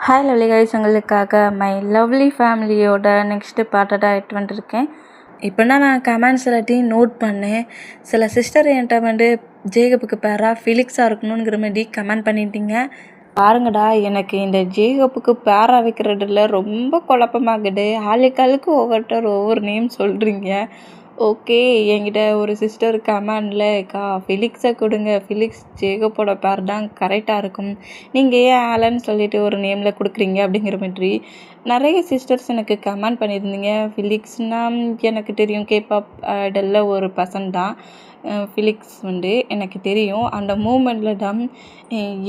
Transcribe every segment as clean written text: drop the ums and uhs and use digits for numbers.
Hi lovely guys, உங்களுக்காக my lovely ஃபேமிலியோட next பார்ட்டை தான் எடுத்து வந்துருக்கேன். இப்போனா நான் கமெண்ட்ஸ் எல்லாத்தையும் நோட் பண்ணேன். சில சிஸ்டர் என்கிட்ட ஜேகப்புக்கு பேராக ஃபிலிக்ஸாக இருக்கணுங்கிற மாதிரி கமெண்ட் பண்ணிட்டீங்க. பாருங்கடா, எனக்கு இந்த ஜேகப்புக்கு பேராக வைக்கிறதுல ரொம்ப குழப்பமாகுது. ஆளுக்காளுக்கு ஒவ்வொரு நேம் சொல்கிறீங்க. ஓகே, என்கிட்ட ஒரு சிஸ்டர் கமெண்டில் ஃபிலிக்ஸை கொடுங்க, ஃபிலிக்ஸ் ஜேகப்போட பேர் தான் கரெக்டாக இருக்கும், நீங்கள் ஏன் ஆலன்னு சொல்லிட்டு ஒரு நேமில் கொடுக்குறீங்க அப்படிங்கிற மாதிரி நிறைய சிஸ்டர்ஸ் எனக்கு கமெண்ட் பண்ணியிருந்தீங்க. ஃபிலிக்ஸ்னால் எனக்கு தெரியும், கேபாப் ஐடலில் ஒரு பர்சன் தான் ஃபிலிக்ஸ் எனக்கு தெரியும். அந்த மூமெண்ட்டில் தான்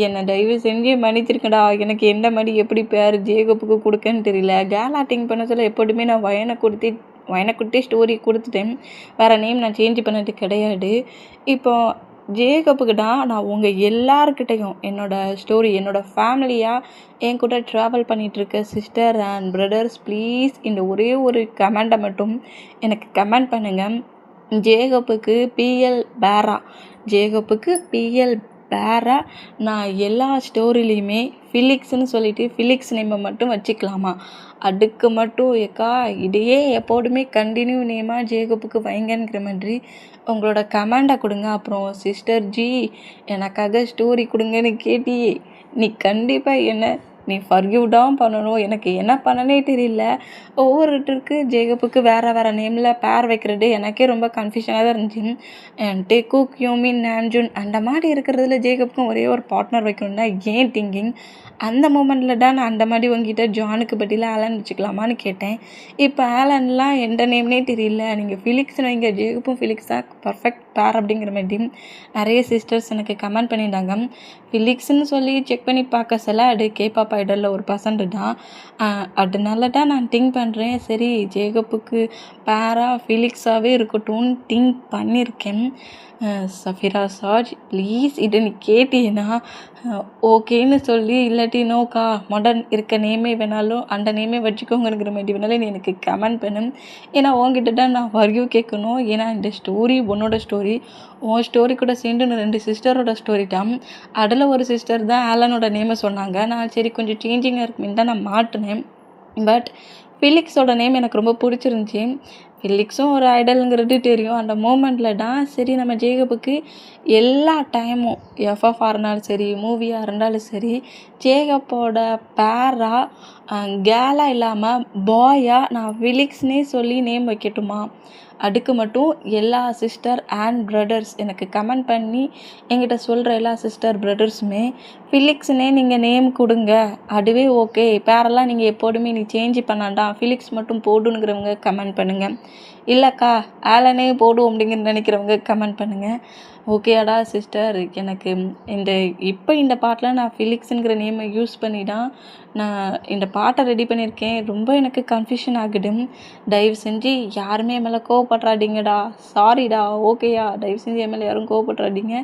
என்னை தயவு செஞ்சு மன்னிச்சிருக்கடா. எனக்கு எந்த மாதிரி எப்படி பேர் ஜேகப்புக்கு கொடுக்கன்னு தெரியல. கேல் ஆக்டிங் பண்ண சொல்ல எப்போதுமே நான் வயனக்குட்டி ஸ்டோரி கொடுத்துட்டேன். வேறு நேம் நான் சேஞ்ச் பண்ணது கிடையாது. இப்போ ஜேகப்புக்கு தான் நான் உங்கள் எல்லாருக்கிட்டையும் என்னோடய ஸ்டோரி, என்னோடய ஃபேமிலியாக என் கூட ட்ராவல் பண்ணிகிட்ருக்க சிஸ்டர் அண்ட் பிரதர்ஸ், ப்ளீஸ் இந்த ஒரே ஒரு கமெண்ட்டை மட்டும் எனக்கு கமெண்ட் பண்ணுங்கள். ஜேகப்புக்கு பிஎல் பேரா நான் எல்லா ஸ்டோரிலையுமே ஃபிலிக்ஸ்னு சொல்லிட்டு ஃபிலிக்ஸ் நேமை மட்டும் வச்சுக்கலாமா? அதுக்கு மட்டும் இதையே எப்போதுமே கண்டினியூ நேமாக ஜேகப்புக்கு வைங்கங்கிற மாதிரி உங்களோட கமெண்டை கொடுங்க. அப்புறம் சிஸ்டர் ஜி, எனக்காக ஸ்டோரி கொடுங்கன்னு கேட்டியே, நீ கண்டிப்பாக நீ ஃபர்கிவ் தான் பண்ணணும். எனக்கு என்ன பண்ணனே தெரியல. ஒவ்வொருத்தருக்கு ஜேகப்புக்கு வேறு நேமில் பேர் வைக்கிறது எனக்கே ரொம்ப கன்ஃபியூஷனாக தான் இருந்துச்சு. டெக்கு, கியோமின், நான்ஜுன் அந்த மாதிரி இருக்கிறதுல ஜேகப்புக்கும் ஒரே ஒரு பார்ட்னர் வைக்கணும் தான் ஏன் திங்கிங். அந்த மூமெண்ட்டில் தான் நான் அந்த மாதிரி உங்ககிட்ட ஜானுக்கு பதிலாக ஆலன் வச்சுக்கலாமான்னு கேட்டேன். இப்போ ஆலன்லாம் எந்த நேம்னே தெரியல, நீங்கள் ஃபிலிக்ஸ்னு வைங்க, ஜேகப்பும் ஃபிலிக்ஸ் தான் பர்ஃபெக்ட் பேர் அப்படிங்கிற மாதிரி நிறைய சிஸ்டர்ஸ் எனக்கு கமெண்ட் பண்ணியிருந்தாங்க. ஃபிலிக்ஸ்னு சொல்லி செக் பண்ணி பார்க்க சொல்ல அது கேபாப் ஐடலில் ஒரு பர்சன்ட் தான். அதனால தான் நான் திங்க் பண்ணுறேன், சரி ஜேகப்புக்கு பேராக ஃபிலிக்ஸாகவே இருக்கட்டும்னு திங்க் பண்ணியிருக்கேன். சஃபிரா சார்ஜ், ப்ளீஸ் இதை நீ கேட்டீங்கன்னா ஓகேன்னு சொல்லி, இல்லாட்டி நோக்கா மாடர்ன் இருக்க நேமே வேணாலும் அந்த நேமே வச்சுக்கோங்கிற மாதிரி வேணாலும் நீ எனக்கு கமெண்ட் பண்ணு. ஏன்னா உங்ககிட்ட தான் நான் வர்கியூ கேட்கணும். ஏன்னா இந்த ஸ்டோரி உன்னோட ஸ்டோரி, உன் ஸ்டோரி கூட சேர்ந்து 2 சிஸ்டரோட ஸ்டோரி தான். அதில் ஒரு சிஸ்டர் தான் ஆலனோட நேமை சொன்னாங்க. நான் சரி கொஞ்சம் சேஞ்சிங்காக இருக்குன்னு தான் நான் மாட்டினேன். பட் ஃபிலிக்ஸோட நேம் எனக்கு ரொம்ப பிடிச்சிருந்துச்சி. ஃபிலிக்ஸும் ஒரு ஐடலுங்கிறது தெரியும். அந்த மூமெண்ட்டில் தான் சரி நம்ம ஜேகப்புக்கு எல்லா டைமும் எஃப்எஃப்ஆர் இருந்தாலும் சரி, மூவியாக இருந்தாலும் சரி, ஜேகப்போட பேராக கேலாக இல்லாமல் பாயாக நான் ஃபிலிக்ஸ்னே சொல்லி நேம் வைக்கட்டுமா? அதுக்கு மட்டும் எல்லா சிஸ்டர் அண்ட் பிரதர்ஸ் எனக்கு கமெண்ட் பண்ணி என்கிட்ட சொல்கிற எல்லா சிஸ்டர் பிரதர்ஸுமே ஃபிலிக்ஸ்னே நீங்கள் நேம் கொடுங்க, அதுவே ஓகே. பேரெல்லாம் நீங்கள் எப்போதுமே நீ சேஞ்ச் பண்ணாண்டாம், ஃபிலிக்ஸ் மட்டும் போடுங்கிறவங்க கமெண்ட் பண்ணுங்கள். இல்லைக்கா ஆலனே போடும் அப்படிங்கிற நினைக்கிறவங்க கமெண்ட் பண்ணுங்கள். ஓகேடா சிஸ்டர், எனக்கு இந்த பாட்டில் நான் ஃபிலிக்ஸுங்கிற நேமை யூஸ் பண்ணி தான் நான் இந்த பாட்டை ரெடி பண்ணியிருக்கேன். ரொம்ப எனக்கு கன்ஃபியூஷன் ஆகுது. தயவு செஞ்சு யாருமே என் மேலே கோவப்படுறாதீங்கடா. சாரிடா. ஓகேயா? தயவு செஞ்சு என் மேலே யாரும் கோவப்படுறாதீங்க.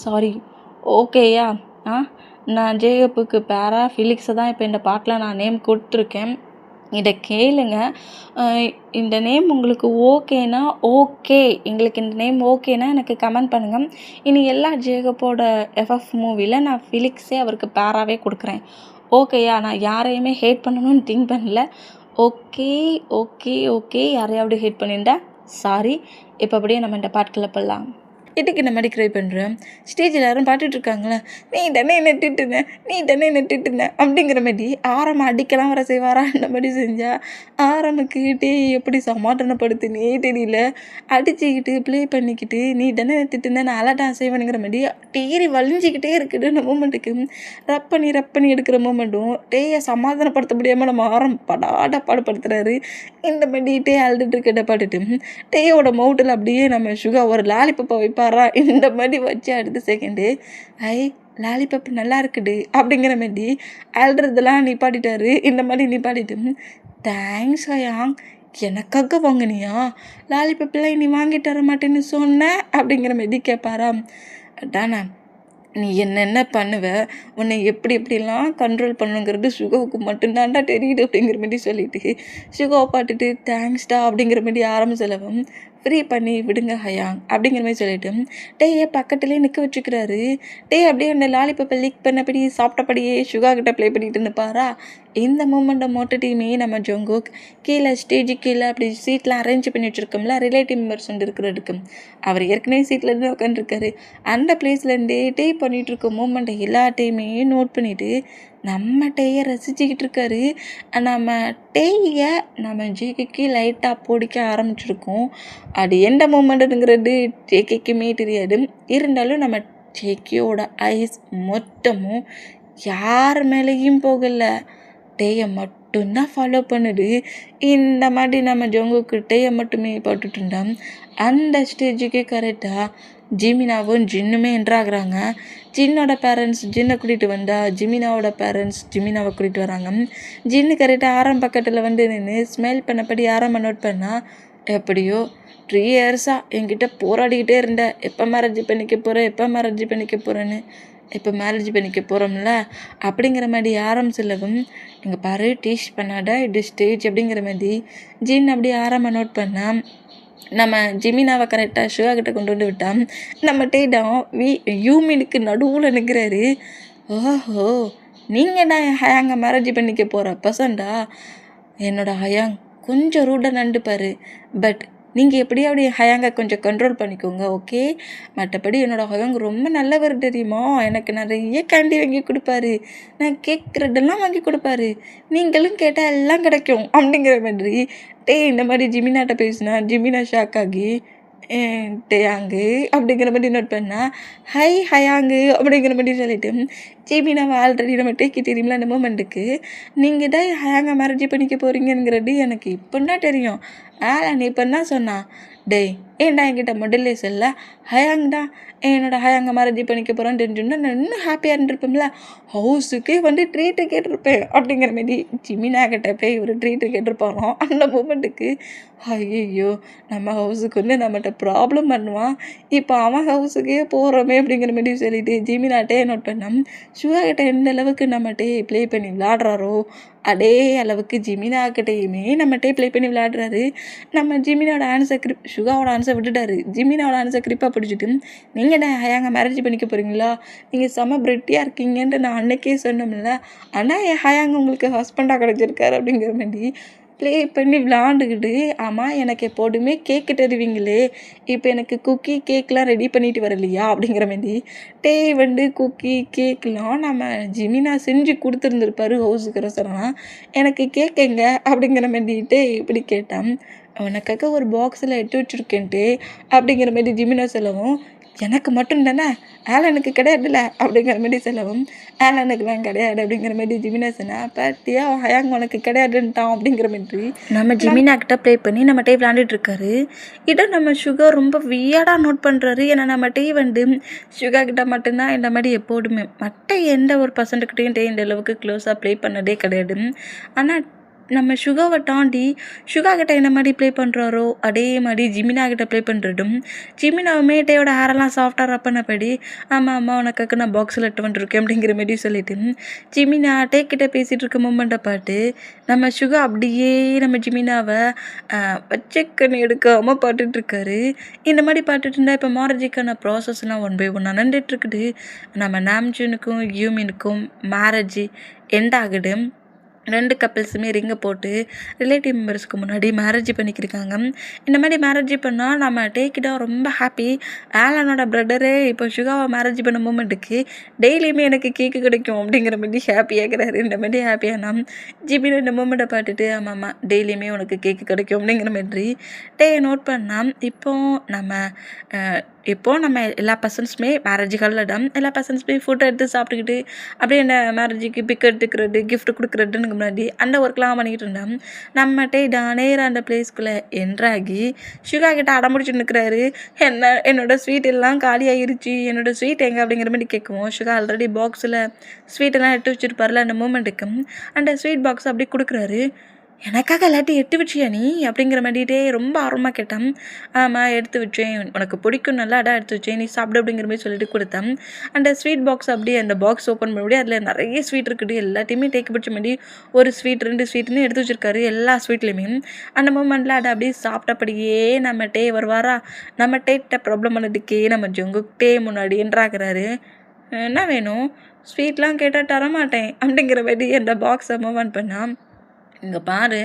சாரி. ஓகேயா? நான் ஜேகப்புக்கு பேராக ஃபிலிக்ஸை தான் இப்போ இந்த பாட்டில் நான் நேம் கொடுத்துருக்கேன். இதை கேளுங்க. இந்த நேம் உங்களுக்கு ஓகேனா ஓகே, எங்களுக்கு இந்த நேம் ஓகேனா எனக்கு கமெண்ட் பண்ணுங்கள். இனி எல்லா ஜேகப்போட எஃப்எஃப் மூவியில் நான் ஃபிலிக்ஸே அவருக்கு பேராகவே கொடுக்குறேன். ஓகேயா? நான் யாரையுமே ஹேட் பண்ணணும்னு திங்க் பண்ணல. ஓகே. யாரையாவது ஹேட் பண்ணியிருந்தா சாரி. இப்போ அப்படியே நம்ம இந்த பாட்டுக்குள்ளே போடலாம். இதுக்கு இந்த மாதிரி க்ரை பண்ணுறேன். ஸ்டேஜில் யாரும் பாட்டுட்ருக்காங்களே, நீ தானே நட்டுட்டுன அப்படிங்கிற மாதிரி ஆரம்பம் அடிக்கலாம் வர செய்வாரா? அந்த மாதிரி செஞ்சால் ஆரம்புக்கு எப்படி சமாதானப்படுத்துனே தெரியல. அடிச்சுக்கிட்டு ப்ளே பண்ணிக்கிட்டு நீ தானே நட்டுட்டுன நான் அலட்டான் செய்வேனுங்கிற மாதிரி டேரி வலிஞ்சிக்கிட்டே இருக்குது. அந்த மூமெண்ட்டுக்கு ரப் பண்ணி எடுக்கிற மூமெண்ட்டும் சமாதானப்படுத்த முடியாமல் நம்ம பாடுபடுத்துறாரு. இந்த மாதிரி அழுதுட்டு இருக்கிட்ட பாட்டுட்டு டேயோட மவுட்டில் அப்படியே நம்ம சுகா ஒரு லாலிபப்பை வைப்பாரா? இந்த மாதிரி வச்சு அடுத்த செகண்டு லாலிபப் நல்லா இருக்குது அப்படிங்கிற மாதிரி அழுறதெல்லாம் நிப்பாட்டிட்டாரு. இந்த மாதிரி நிப்பாட்டிட்டு தேங்க்ஸ் அயாங், எனக்காக வாங்கினியா? லாலிபப்லாம் நீ வாங்கிட்டு வர மாட்டேன்னு சொன்ன அப்படிங்கிற மாதிரி கேட்பாரா? அதானே, நீ என்னென்ன பண்ணுவ, உன்னை எப்படிலாம் கண்ட்ரோல் பண்ணுங்கிறது சுகாவுக்கு மட்டும்தான்டா தெரியுது அப்படிங்கிற மாதிரி சொல்லிட்டு சுகாவை பாட்டுட்டு தேங்க்ஸ்டா அப்படிங்கிற மாதிரி ஆரம்பிச்சலவும் ஃப்ரீ பண்ணி விடுங்க ஹயாங் அப்படிங்கிற மாதிரி சொல்லிட்டு டேயை பக்கத்துலேயே நிற்க வச்சுக்கிறாரு. அப்படியே அந்த லாலிபப்பை லீக் பண்ணபடி சாப்பிட்டபடியே சுகா கிட்ட ப்ளே பண்ணிட்டு இருந்துப்பாரா. இந்த மூமெண்ட்டை மொட்டத்தையுமே நம்ம ஜங்குக் கீழே ஸ்டேஜுக்கு கீழே அப்படி சீட்லாம் அரேஞ்ச் பண்ணி வச்சுருக்கோம்ல ரிலேட்டிவ் மெம்பர்ஸ் வந்து இருக்கிறதுக்கு, அவர் ஏற்கனவே சீட்லேருந்து உட்காந்துருக்காரு. அந்த பிளேஸ்லேருந்தே டே பண்ணிகிட்டு இருக்க மூமெண்ட்டை எல்லாத்தையுமே நோட் பண்ணிவிட்டு நம்ம டேயை ரசிச்சுக்கிட்டு இருக்காரு. நம்ம டேயை நம்ம ஜேகேக்கு லைட்டாக பிடிக்க ஆரம்பிச்சிருக்கோம். அது எந்த மூமெண்ட்டுங்கிறது ஜேகேக்குமே தெரியாது. இருந்தாலும் நம்ம ஜேகேயோட ஐஸ் மொத்தமும் யார் மேலேயும் போகலை, டேயை மட்டும்தான் ஃபாலோ பண்ணுது. இந்த மாதிரி நம்ம ஜங்குக்கு டேயை மட்டுமே போட்டுட்டு இருந்தோம். அந்த ஸ்டேஜுக்கு கரெக்டாக ஜிமினாவும் ஜின்னுமே என்ட்ராகிறாங்க. ஜின்னோட பேரண்ட்ஸ் ஜின்னை கூட்டிகிட்டு வந்தா ஜிமினாவோட பேரண்ட்ஸ் ஜிமினாவை கூட்டிகிட்டு வராங்க. ஜின்னு கரெக்டாக ஆரம் பக்கத்தில் வந்து நின்று ஸ்மைல் பண்ணபடி ஆரம்ப நோட் பண்ணால், எப்படியோ 3 இயர்ஸாக என்கிட்ட போராடிக்கிட்டே இருந்தேன், எப்போ மேரேஜ் பண்ணிக்க போகிறேன்னு. இப்போ மேரேஜ் பண்ணிக்க போகிறோம்ல அப்படிங்கிற மாதிரி ஆரம் சொல்லவும், இங்கே பாரு டீச் பண்ணாட இது ஸ்டேஜ் அப்படிங்கிற மாதிரி ஜின் அப்படியே ஆரம்ப நோட் பண்ணால் நம்ம ஜிமினாவை கரெக்டாக சுகா கிட்ட கொண்டு வந்து விட்டான். நம்ம டேடம் யூமினுக்கு நடுவில் நிற்கிறாரு. ஓஹோ, நீங்கள் தான் என் ஹயாங்கை மேரேஜ் பண்ணிக்க போகிற பசண்டா. என்னோடய ஹயாங் கொஞ்சம் ரூடாக நண்டுப்பார். பட் நீங்கள் எப்படியாவது ஹயாங்கை கொஞ்சம் கண்ட்ரோல் பண்ணிக்கோங்க, ஓகே? மற்றபடி என்னோடய ஹயாங் ரொம்ப நல்லவர் தெரியுமா. எனக்கு நிறைய கேண்டி வாங்கி கொடுப்பாரு, நான் கேட்குறதெல்லாம் வாங்கி கொடுப்பாரு, நீங்களும் கேட்டால் எல்லாம் கிடைக்கும் அப்படிங்கிற மாதிரி இந்த மாதிரி ஜிமினாட்ட பேசினா ஜிமினா ஷாக் ஆகி டேயாங்கு அப்படிங்கிற மாதிரி நோட் பண்ணால் ஹயாங்கு அப்படிங்கிற மாதிரி சொல்லிட்டு ஜிமினாவை ஆல்ரெடி நம்ம டேக்கி தெரியுமில்ல அந்த மூமெண்ட்டுக்கு, நீங்கள் தான் ஹயாங்கை மேரேஜ் பண்ணிக்க போகிறீங்கிறது எனக்கு இப்போ தான் தெரியும். நீ இப்போ என்ன சொன்னான், டேய் ஏன்டா என்கிட்ட முதல்ல சொல்ல, ஹயாங் தான் என்னோட ஹயாங்கை மேரேஜ் பண்ணிக்க போகிறான்னு தெரிஞ்சுன்னா நான் இன்னும் ஹாப்பியாக இருந்திருப்பேன்ல, ஹவுஸுக்கே வந்து ட்ரீட்டு கேட்டிருப்பேன் அப்படிங்கிற மாதிரி ஜிமினா கிட்ட போய் ஒரு ட்ரீட்டு கேட்டிருப்பானோ. அந்த மூமெண்ட்டுக்கு ஐயோ நம்ம ஹவுஸுக்கு வந்து நம்மகிட்ட ப்ராப்ளம் பண்ணுவான், இப்போ அவன் ஹவுஸுக்கே போகிறோமே அப்படிங்கிற மாதிரி சொல்லிட்டு ஜிமினாட்டே நோட் பண்ணோம். சுகா கிட்ட எந்த அளவுக்கு நம்மகிட்டே ப்ளே பண்ணி விளாடுறாரோ அதே அளவுக்கு ஜிமினாக்கிட்டையுமே நம்மகிட்டே ப்ளே பண்ணி விளையாடுறாரு. நம்ம ஜிமினாவோட ஆன்சர் சுகாவோட ஆன்சர் விட்டுட்டாரு. ஜிமினாவோட ஆன்சர் கிரிப்பாக பிடிச்சிட்டு, நீங்கள் தான் ஹயாங்க மேரேஜ் பண்ணிக்க போகிறீங்களா, நீங்கள் செம்ம பிரெட்டியாக இருக்கீங்கன்ட்டு நான் அன்னைக்கே சொன்னோம்ல, ஆனால் என் ஹயாங்க உங்களுக்கு ஹஸ்பண்டாக கிடச்சிருக்காரு அப்படிங்கிற மாதிரி ப்ளே பண்ணி விளாண்டுக்கிட்டு, ஆமாம் எனக்கு எப்போதுமே கேக்கு தருவீங்களே, இப்போ எனக்கு குக்கி கேக்கெலாம் ரெடி பண்ணிட்டு வரலையா அப்படிங்கிற மாதிரி வந்து குக்கி கேக்கெலாம் நம்ம ஜிமினா செஞ்சு கொடுத்துருந்துருப்பாரு ஹவுஸுக்கு ரசம்லாம். எனக்கு கேக்குங்க அப்படிங்கிற மாதிரிட்டு இப்படி கேட்டான். உனக்காக ஒரு பாக்ஸில் எடுத்து வச்சுருக்கேன்ட்டு அப்படிங்கிற மாதிரி ஜிமினா சொல்லவும், எனக்கு மட்டும் தானே ஆலனுக்கு கிடையாதுல்ல அப்படிங்கிற மாதிரி சொல்லவும், ஆலனுக்குலாம் கிடையாது அப்படிங்கிற மாதிரி ஜிமினா சொன்னா, பார்த்தியா ஹயாங் உனக்கு கிடையாதுன்ட்டான் அப்படிங்கிற மாதிரி நம்ம ஜிமினா கிட்ட ப்ளே பண்ணி நம்ம டே விளாண்டுட்டு இருக்காரு. இதை நம்ம சுகர் ரொம்ப வியர்டாக நோட் பண்ணுறாரு. ஏன்னா நம்ம டே வந்து சுகா கிட்ட மட்டும்தான் இந்த மாதிரி எப்போதுமே மற்ற எந்த ஒரு பர்சன்ட்டுக்கிட்டையும் டே இந்த அளவுக்கு க்ளோஸாக ப்ளே பண்ணதே கிடையாது. ஆனால் நம்ம சுகாவை தாண்டி சுகா கிட்ட என்ன மாதிரி ப்ளே பண்ணுறாரோ அதே மாதிரி ஜிமினா கிட்ட ப்ளே பண்ணுறதும், ஜிமினாவுமே டேயோட ஹேரெல்லாம் சாஃப்டாக ரப் பண்ணபடி, ஆமாம் உனக்காக நான் பாக்ஸில் எட்டு வந்துருக்கேன் அப்படிங்கிற மாதிரி சொல்லிட்டு ஜிமினா டே கிட்ட பேசிகிட்டு இருக்க மூமெண்ட்டை பார்த்து நம்ம சுகா அப்படியே நம்ம ஜிமினாவை வச்சக்கண்ணு எடுக்காமல் பாட்டுட்ருக்காரு. இந்த மாதிரி பாட்டுட்டு இருந்தால் இப்போ மேரேஜுக்கான ப்ராசஸ்லாம் 1 by 1 நடந்துகிட்ருக்குது. நம்ம நாம்ஜூனுக்கும் யூமினுக்கும் மேரேஜ் எண்ட் ஆகுது. 2 கப்பிள்ஸுமே ரிங்கை போட்டு ரிலேட்டிவ் மெம்பர்ஸ்க்கு முன்னாடி மேரேஜ் பண்ணிக்கிருக்காங்க. இந்த மாதிரி மேரேஜ் பண்ணால் நம்ம டேக்கிட்டா ரொம்ப ஹாப்பி. ஆலனோட பிரதரே இப்போ சுகாவை மேரேஜ் பண்ண மூமெண்ட்டுக்கு டெய்லியுமே எனக்கு கேக்கு கிடைக்கும் அப்படிங்கிற மாதிரி ஹாப்பியாகிறாரு. இந்த மாதிரி ஹாப்பியானா ஜிபியில் இந்த மூமெண்ட்டை பார்த்துட்டு, ஆமாம்மா டெய்லியுமே உனக்கு கேக்கு கிடைக்கும் அப்படிங்கிற மாதிரி நோட் பண்ணால், இப்போது நம்ம எல்லா பர்சன்ஸுமே மேரேஜ் ஹாலில் எல்லா பர்சன்ஸுமே ஃபோட்டோ எடுத்து சாப்பிட்டுக்கிட்டு அப்படியே அந்த மேரேஜுக்கு பிக் எடுத்துக்கிறது கிஃப்ட் கொடுக்குறதுன்னு முன்னாடி அந்த ஒர்க்லாம் பண்ணிக்கிட்டு இருந்தோம். நம்ம நேராக அந்த பிளேஸ்க்குள்ளே என்ட்ராகி சுகா கிட்ட அடம்பிடிச்சு நிற்கிறாரு. என்னோடய ஸ்வீட் எல்லாம் காலியாகிருச்சு, என்னோடய ஸ்வீட் எங்கே அப்படிங்கிற மாதிரி கேட்குவோம். சுகா ஆல்ரெடி பாக்ஸில் ஸ்வீட்டெல்லாம் எடுத்து வச்சுருப்பார்ல அந்த மூமெண்ட்டுக்கு அந்த ஸ்வீட் பாக்ஸ் அப்படி கொடுக்குறாரு. எனக்காக எல்லாத்தையும் எடுத்து வச்சியா நீ அப்படிங்கிற மாதிரிட்டே ரொம்ப ஆர்வமாக கேட்டான். ஆமாம் எடுத்து வச்சேன், உனக்கு பிடிக்கும் நல்லா அடா எடுத்து வச்சேன், நீ சாப்பிடு அப்படிங்கிற மாதிரி சொல்லிட்டு கொடுத்தேன். அந்த ஸ்வீட் பாக்ஸ் அப்படியே அந்த பாக்ஸ் ஓப்பன் பண்ண முடியும், அதில் நிறைய ஸ்வீட் இருக்குது. எல்லாத்தையுமே டேக்கு பிடிச்ச மாதிரி ஒரு ஸ்வீட் 2 ஸ்வீட்னு எடுத்து வச்சிருக்காரு எல்லா ஸ்வீட்லேயுமே. அந்த மூமெண்ட்டில் அதை அப்படியே சாப்பிட்டபடியே நம்ம டே வருவாரா, நம்ம டேட்ட ப்ராப்ளம் பண்ணதுக்கே நம்ம ஜங்குக்கிட்டே முன்னாடி என்ட்ராகிறாரு. என்ன வேணும், ஸ்வீட்லாம் கேட்டால் தரமாட்டேன் அப்படிங்கிற மாதிரி அந்த பாக்ஸை மூவ் ஆன் பண்ணான். இங்கே பாரு,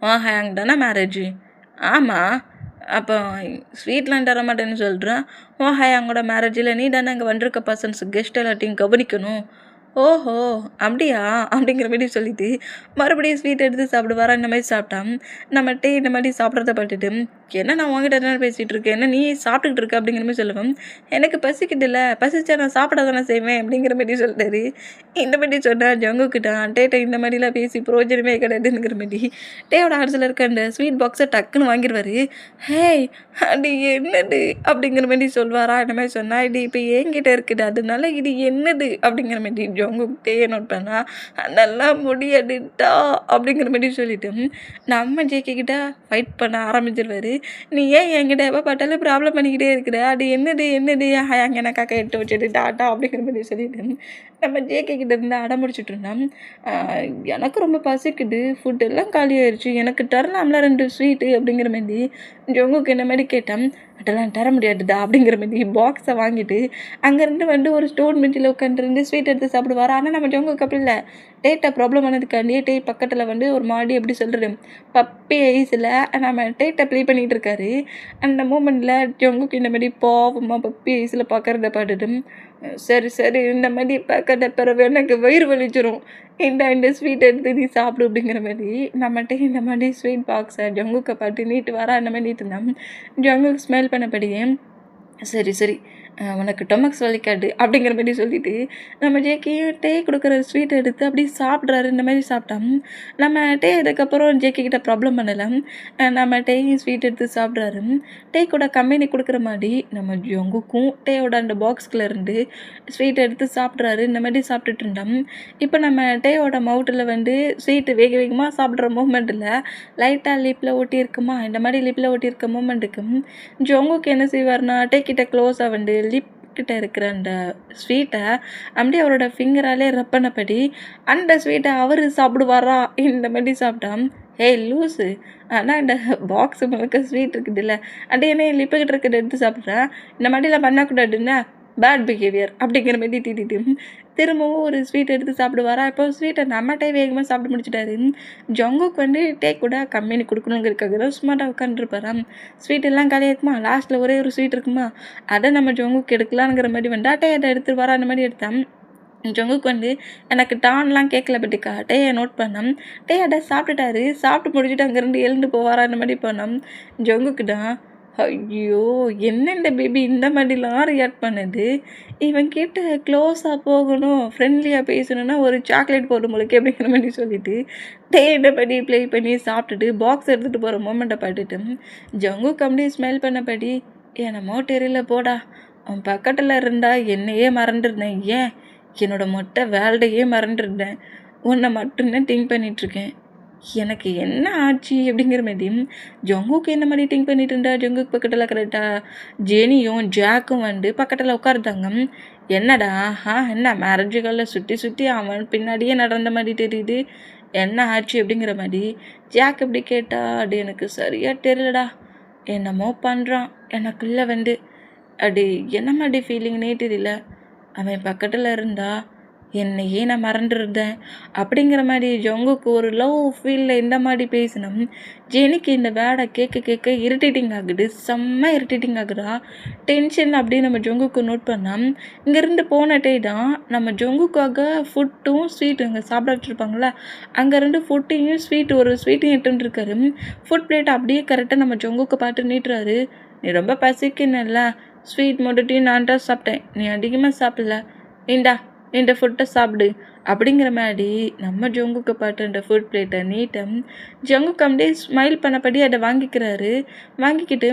உன் ஹேங் தானே மேரேஜு? ஆமாம். அப்போ ஸ்வீட்லாம் தர மாட்டேன்னு சொல்கிறேன். உன் ஹேங்கோட மேரேஜில் நீ தானே இங்கே வந்திருக்க பர்சன்ஸ் கெஸ்ட் எல்லாத்தையும் கவனிக்கணும். ஓஹோ அப்படியா அப்படிங்கிற மாதிரி சொல்லிட்டு மறுபடியும் ஸ்வீட் எடுத்து சாப்பிடுவாரா. இந்த மாதிரி சாப்பிட்டான். நம்ம டே இந்த மாதிரி சாப்பிட்றத பார்த்துட்டு, என்ன நான் உங்ககிட்ட என்ன பேசிகிட்டு இருக்கேன், என்ன நீ சாப்பிட்டுக்கிட்டு இருக்க அப்படிங்கிற மாதிரி சொல்லுவேன். எனக்கு பசிக்கிட்டு இல்லை, பசிச்சா நான் சாப்பிட தானே செய்வேன் அப்படிங்கிற மாதிரி சொல்லிட்டாரு. இந்த மாதிரி சொன்னால் ஜங்குக்கிட்டான் டேட்டை இந்த மாதிரிலாம் பேசி பிரோஜனமே கிடையாதுங்கிற மாதிரி டேயோட ஆர்ஸில் இருக்க அந்த ஸ்வீட் பாக்ஸை டக்குன்னு வாங்கிடுவார். ஹேய் அது என்னது அப்படிங்கிற மாதிரி சொல்வாரா. இந்த மாதிரி சொன்னால் இது இப்போ என்கிட்ட இருக்குது, அதனால இது என்னது அப்படிங்கிற மாதிரி ஜங்குக்கிட்டே நோட் பண்ணா. அதெல்லாம் முடியாதுட்டா அப்படிங்கிற மாதிரி சொல்லிட்டு நம்ம ஜேக்கிட்ட ஃபைட் பண்ண ஆரம்பிச்சிருவாரு. நீ ஏன் என்கிட்ட எப்போ பார்த்தாலும் ப்ராப்ளம் பண்ணிக்கிட்டே இருக்கிற, அது என்னது என்னது அங்கே எனக்காக எட்டு வச்சுட்டு டாட்டா அப்படிங்கிற மாதிரி சொல்லிட்டு நம்ம ஜேகே கிட்ட இருந்து அடம்பிடிச்சிட்டு இருந்தோம். எனக்கு ரொம்ப பசிக்குது, ஃபுட் எல்லாம் காலி ஆயிடுச்சு, எனக்கு தரலாம்ல 2 ஸ்வீட்டு அப்படிங்கிற மாதிரி ஜங்குக்கு என்ன மாதிரி கேட்டேன். அதெல்லாம் தர முடியாதுடா அப்படிங்கிற மாதிரி பாக்ஸை வாங்கிட்டு அங்கேருந்து வந்து ஒரு ஸ்டோன் பெஞ்சில் உட்காந்துருந்து ஸ்வீட் எடுத்து சாப்பிடுவார். ஆனால் நம்ம ஜங்குக்கு அப்படி இல்லை, டேட்டா ப்ராப்ளம் ஆனதுக்காண்டியே டே பக்கத்தில் வந்து ஒரு மாடி எப்படி சொல்கிறது பப்பி ஐஸில் நம்ம டேட்டை ப்ளே பண்ணிகிட்டு இருக்காரு. அந்த மூமெண்ட்டில் ஜங்குக்கு இந்த மாதிரி பாவமாக பப்பி ஐஸில் பார்க்குறத பார்த்துட்டு, சரி சரி இந்த மாதிரி பார்க்கறத பிறகு எனக்கு வயிறு வலிச்சிரும், இந்த ஸ்வீட் எடுத்து நீ சாப்பிடு அப்படிங்கிற மாதிரி நம்மகிட்ட இந்த மாதிரி ஸ்வீட் பாக்ஸை ஜங்குக்கை பார்த்து நீட்டு வரா அந்த மாதிரி நீட்டு இருந்தான். ஜங்குக்கு ஸ்மெல் பண்ணபடியே சரி சரி உனக்கு டொமக்ஸ் வலிக்காது அப்படிங்கிற மாதிரி சொல்லிவிட்டு நம்ம ஜேகே டே கொடுக்குற ஸ்வீட் எடுத்து அப்படி சாப்பிட்றாரு. இந்த மாதிரி சாப்பிட்டோம். நம்ம டே இதுக்கப்புறம் ஜேகே கிட்ட ப்ராப்ளம் பண்ணலாம். நம்ம டேயும் ஸ்வீட் எடுத்து சாப்பிட்றாரு. டே கூட கம்பெனி கொடுக்குற மாதிரி நம்ம ஜங்குக்கும் டேயோட அந்த பாக்ஸ்குள்ளே இருந்து ஸ்வீட் எடுத்து சாப்பிட்றாரு. இந்த மாதிரி சாப்பிட்டுட்டு இருந்தோம். இப்போ நம்ம டேயோட மவுட்டில் வந்து ஸ்வீட்டு வேக வேகமாக சாப்பிட்ற மூமெண்ட்டில் லைட்டாக லிப்பில் ஒட்டியிருக்குமா, இந்த மாதிரி லிப்பில் ஒட்டியிருக்க மூமெண்ட்டுக்கு ஜங்குக்கு என்ன செய்வார்னா டே கிட்ட க்ளோஸாக வந்து லிப் கிட்ட இருக்கிற அந்த ஸ்வீட்டை அப்படியே அவரோட ஃபிங்கராலே ரப் பண்ணபடி அந்த ஸ்வீட்டை அவர் சாப்பிடுவாரா. இந்த மாதிரி சாப்பிட்டான். ஏய் லூஸு, ஆனால் இந்த பாக்ஸு முழுக்க ஸ்வீட் இருக்குதுல்ல, அப்படியே என்ன லிப்புக்கிட்ட இருக்கிறத எடுத்து சாப்பிட்றேன், இந்த மாதிரிலாம் பண்ணக்கூடாதுன்னா பேட் பிஹேவியர் அப்படிங்கிற மாதிரி திட்டிட்டு திரும்பவும் ஒரு ஸ்வீட் எடுத்து சாப்பிடுவாரா. இப்போ ஸ்வீட்டை நம்மகிட்டே வேகமாக சாப்பிட்டு முடிச்சிட்டாரு. ஜங்குக்கு வந்து டே கூட கம்பெனி கொடுக்கணுங்கிறதுக்காக தான் சும்மாட்டாக உட்காந்துருப்பாராம். ஸ்வீட் எல்லாம் காலியாக இருக்குமா, லாஸ்ட்டில் ஒரே ஒரு ஸ்வீட் இருக்குமா, அதை நம்ம ஜங்குக்கு எடுக்கலாங்கிற மாதிரி வந்தாட்டே அதை எடுத்துட்டு வரா. அந்த மாதிரி எடுத்தான். ஜங்குக்கு வந்து எனக்கு டான்லாம் கேட்கல பட்டுக்கா டேயை நோட் பண்ணோம். டே அதை சாப்பிட்டுட்டாரு. சாப்பிட்டு முடிச்சுட்டு அங்கேருந்து எழுந்து போவாரா. அந்த மாதிரி பண்ணோம். ஜங்குக்கு தான் ஐயோ என்ன இந்த பேபி இந்த மாதிரிலாம் ரியாக்ட் பண்ணுது, இவன் கிட்ட க்ளோஸாக போகணும், ஃப்ரெண்ட்லியாக பேசணுன்னா ஒரு சாக்லேட் போடும் உங்களுக்கு அப்படிங்கிற மாதிரி சொல்லிவிட்டு டே படி ப்ளே பண்ணி சாப்பிட்டுட்டு பாக்ஸ் எடுத்துகிட்டு போகிற மூமெண்ட்டை பார்த்துட்டு ஜங்குக்கு அப்படியே ஸ்மெல் பண்ணபடி என்னமோ தெரியல போடா, அவன் பக்கத்தில் இருந்தால் என்னையே மறந்துருந்தேன், ஏன் என்னோட மொட்டை வேல்டையே மறந்துருந்தேன், உன்னை மட்டும்தான் திங்க் பண்ணிகிட்ருக்கேன், எனக்கு என்ன ஆச்சு அப்படிங்கிற மாதிரி ஜங்குக்கு என்ன மாதிரி திங்க் பண்ணிட்டு இருந்தா. ஜங்குக்கு பக்கத்தில் கரெக்டாக ஜெனியும் ஜாக்கும் வந்து பக்கத்தில் உட்காருதாங்க. என்னடா என்ன மேரேஜுகளில் சுற்றி சுற்றி அவன் பின்னாடியே நடந்த மாதிரி தெரியுது, என்ன ஆச்சு அப்படிங்கிற மாதிரி ஜாக் எப்படி கேட்டா. அது எனக்கு சரியாக தெரியலடா, என்னமோ பண்ணுறான் எனக்குள்ளே வந்து, அப்படி என்ன மாதிரி ஃபீலிங்னே தெரியல, அவன் பக்கத்தில் இருந்தா என்னையே நான் மறந்துருந்தேன் அப்படிங்கிற மாதிரி ஜங்குக்கு ஒரு லவ் ஃபீலில் இந்த மாதிரி பேசினோம். ஜெனிக்கு இந்த வேடை கேட்க கேட்க இரிட்டேட்டிங் ஆகுது, செம்ம இரிட்டேட்டிங் ஆகுதா. டென்ஷன் அப்படின்னு நம்ம ஜங்குக்கு நோட் பண்ணோம். இங்கேருந்து போன டே தான் நம்ம ஜங்குக்காக ஃபுட்டும் ஸ்வீட்டும் இங்கே சாப்பிட வச்சுருப்பாங்களே, அங்கேருந்து ஃபுட்டையும் ஸ்வீட்டு ஒரு ஸ்வீட்டையும் எடுத்துகிட்டு இருக்காரு. ஃபுட் பிளேட் அப்படியே கரெக்டாக நம்ம ஜங்குக்கு பார்த்து நீட்டுறாரு. நீ ரொம்ப பசிக்குன்னு ஸ்வீட் மட்டும் நான் தான் சாப்பிட்டேன், நீ அதிகமாக சாப்பிடல, இந்த ஃபுட்டை சாப்பிடு அப்படிங்கிற மாதிரி நம்ம ஜங்குக்கு பாட்டு அந்த ஃபுட் பிளேட்டை நீட்டம் ஜங்குக்கு அப்படியே ஸ்மைல் பண்ணபடி அதை வாங்கிக்கிறாரு. வாங்கிக்கிட்டு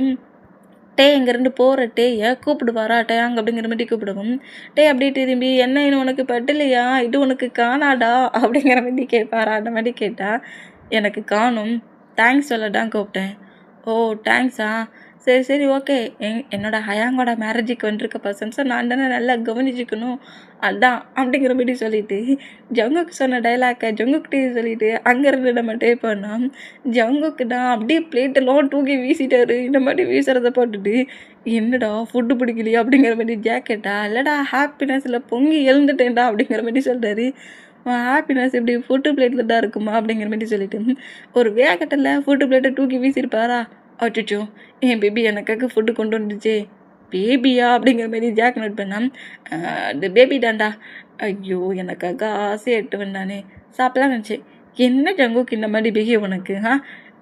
டே இங்கேருந்து போகிற டேயை கூப்பிடுவாரா, டேங்க அப்படிங்கிற மாதிரி கூப்பிடுவோம். டே அப்படியே திரும்பி என்ன இன்னும் உனக்கு பட்டலையா, இது உனக்கு காணாடா அப்படிங்கிற மாதிரி கேட்பாரா. அந்த மாதிரி கேட்டால் எனக்கு காணும். தேங்க்ஸ் சொல்ல தான் கூப்பிட்டேன். ஓ தேங்க்ஸா? சரி சரி ஓகே. என்னோட ஹயாங்கோட மேரேஜுக்கு வந்திருக்க பர்சன்ஸை நான் தானே நல்லா கவனிச்சிக்கணும். அதான் அப்படிங்கிற மாதிரி சொல்லிட்டு ஜங்குக்கு சொன்ன டைலாக்கை ஜங்குக்கிட்டே சொல்லிட்டு அங்கேருந்து நம்ம டேப் பண்ணோம். ஜங்குக்கு தான் அப்படியே பிளேட்டெல்லாம் தூக்கி வீசிட்டாரு. இந்த மாதிரி வீசுறதை போட்டுட்டு என்னடா ஃபுட்டு பிடிக்கலையா அப்படிங்கிற மாதிரி ஜாக்கெட்டா இல்லைடா ஹாப்பினஸில் பொங்கி எழுந்துட்டேன்டா அப்படிங்கிற மாதிரி சொல்கிறாரு. ஹாப்பினஸ் இப்படி ஃபுட்டு பிளேட்டில் தான் இருக்குமா அப்படிங்கிற மாதிரி சொல்லிட்டு ஒரு வேகட்டில் ஃபுட்டு பிளேட்டை தூக்கி வீசியிருப்பாரா. அச்சோ என் பேபி எனக்காக ஃபுட்டு கொண்டு வந்துடுச்சே. பேபியா அப்படிங்கிற மாதிரி ஜாக் நோட் பண்ணான். அது பேபி தான்டா. ஐயோ எனக்காக ஆசையாக எட்டு வந்தானே சாப்பிடலாம் நினச்சேன். என்ன ஜங்குக்கு இந்த மாதிரி பிஹேவ் உனக்கு?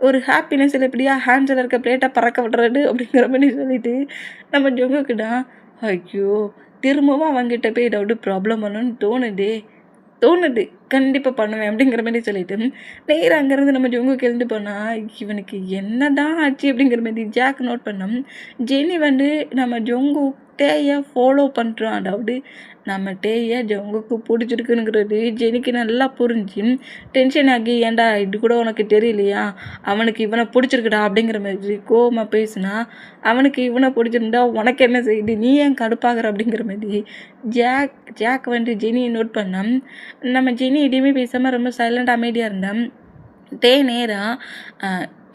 ஒரு ஹாப்பினஸில் எப்படியா ஹேண்ட்ஸில் இருக்க பிளேட்டை பறக்க விடுறாரு அப்படிங்கிற மாதிரி சொல்லிட்டு நம்ம ஜங்குக்குடா ஐயோ திரும்பவும் அவங்ககிட்ட போய் ஏதாவது ப்ராப்ளம் பண்ணணும்னு தோணுது கண்டிப்பாக பண்ணுவேன் அப்படிங்கிற மாதிரி சொல்லிட்டு நேராக அங்கேருந்து நம்ம ஜொங்குக்கு எழுந்து போனால் இவனுக்கு என்ன தான் ஆச்சு அப்படிங்கிற மாதிரி ஜாக் நோட் பண்ணோம். ஜெனி நம்ம ஜொங்கு டேயை ஃபாலோ பண்ணுறான். அதாவது நம்ம டேயை ஜொங்குக்கு பிடிச்சிருக்குங்கிறது ஜெனிக்கு நல்லா புரிஞ்சு டென்ஷன் ஆகி ஏன்டா இது கூட உனக்கு தெரியலையா, அவனுக்கு இவனை பிடிச்சிருக்குடா அப்படிங்கிற மாதிரி கோவமாக பேசுனா அவனுக்கு இவனை பிடிச்சிருந்தா உனக்கு என்ன செய்யுது, நீ ஏன் கடுப்பாகிற அப்படிங்கிற மாதிரி ஜாக் ஜெனியை நோட் பண்ணோம். நம்ம ஜெனி எதுவுமே பேசாமல் ரொம்ப சைலண்ட் அமைதியாக இருந்தேன்.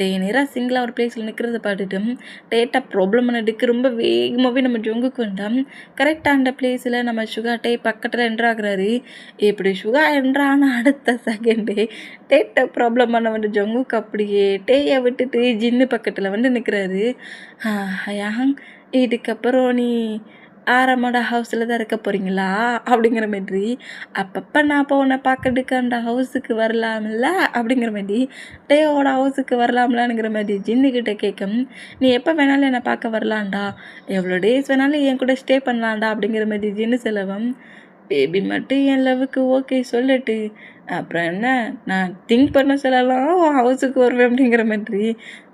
நேராக சிங்கிளாக ஒரு பிளேஸில் நிற்கிறத பார்த்துட்டு டேட்டா ப்ராப்ளம் பண்ணிட்டுக்கு ரொம்ப வேகமாகவே நம்ம ஜொங்குக்கு வந்தோம். கரெக்டாக அந்த பிளேஸில் நம்ம சுகா டே பக்கத்தில் என்ட்ராகிறாரு. இப்படி சுகா என்ட்ரான அடுத்த செகண்டே டேட்டா ப்ராப்ளம் பண்ண ஜொங்குக்கு அப்படியே டேயை விட்டுட்டு ஜின்னு பக்கத்தில் நிற்கிறாரு. இதுக்கப்புறம் நீ ஆரமோட ஹவுஸில் தான் இருக்க போகிறீங்களா அப்படிங்கிற மாதிரி அப்பப்போ நான் அப்போ உன்னை பார்க்கறதுக்கு அந்த ஹவுஸுக்கு வரலாம்ல அப்படிங்கிற மாதிரி டேயோட ஹவுஸுக்கு வரலாம்லாங்கிற மாதிரி ஜின்னுக்கிட்ட கேட்கும். நீ எப்போ வேணாலும் என்னை பார்க்க வரலான்டா, எவ்வளோ டேஸ் வேணாலும் என் கூட ஸ்டே பண்ணலான்டா அப்படிங்கிற மாதிரி ஜின்னு செலவம். பேபி மட்டும் என் லவ்வுக்கு ஓகே சொல்லிட்டு அப்புறம் என்ன நான் திங்க் பண்ண சொல்லலாம் ஹவுஸுக்கு வருவேன் அப்படிங்கிற மாதிரி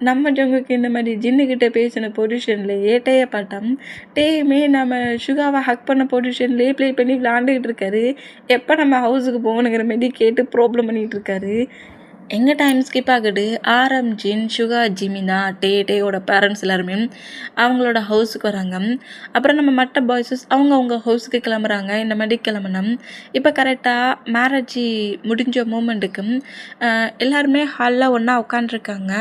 நம்ம ஜங்குக்கு இந்த மாதிரி ஜின்னுக்கிட்ட பேசின பொசிஷன்லேயே டேயை பார்த்தோம். டேயுமே நம்ம சுகாவை ஹக் பண்ண பொசிஷன்லேயே ப்ளே பண்ணி விளாண்டுக்கிட்டு இருக்காரு. எப்போ நம்ம ஹவுஸுக்கு போகணுங்கிற மாதிரி கேட்டு ப்ராப்ளம் பண்ணிகிட்டு இருக்காரு. எங்கள் டைம் ஸ்கிப் ஆகுது. ஆரம், ஜின், சுகா, ஜிமினா, டேயோட பேரண்ட்ஸ் எல்லாருமே அவங்களோட ஹவுஸுக்கு வராங்க. அப்புறம் நம்ம மற்ற பாய்ஸஸ் அவங்க ஹவுஸுக்கு கிளம்புறாங்க. இந்த மாதிரி கிளம்புனோம். இப்போ கரெக்டாக மேரேஜ் முடிஞ்ச மூமெண்ட்டுக்கு எல்லாருமே ஹாலில் ஒன்றா உட்காண்ட்ருக்காங்க.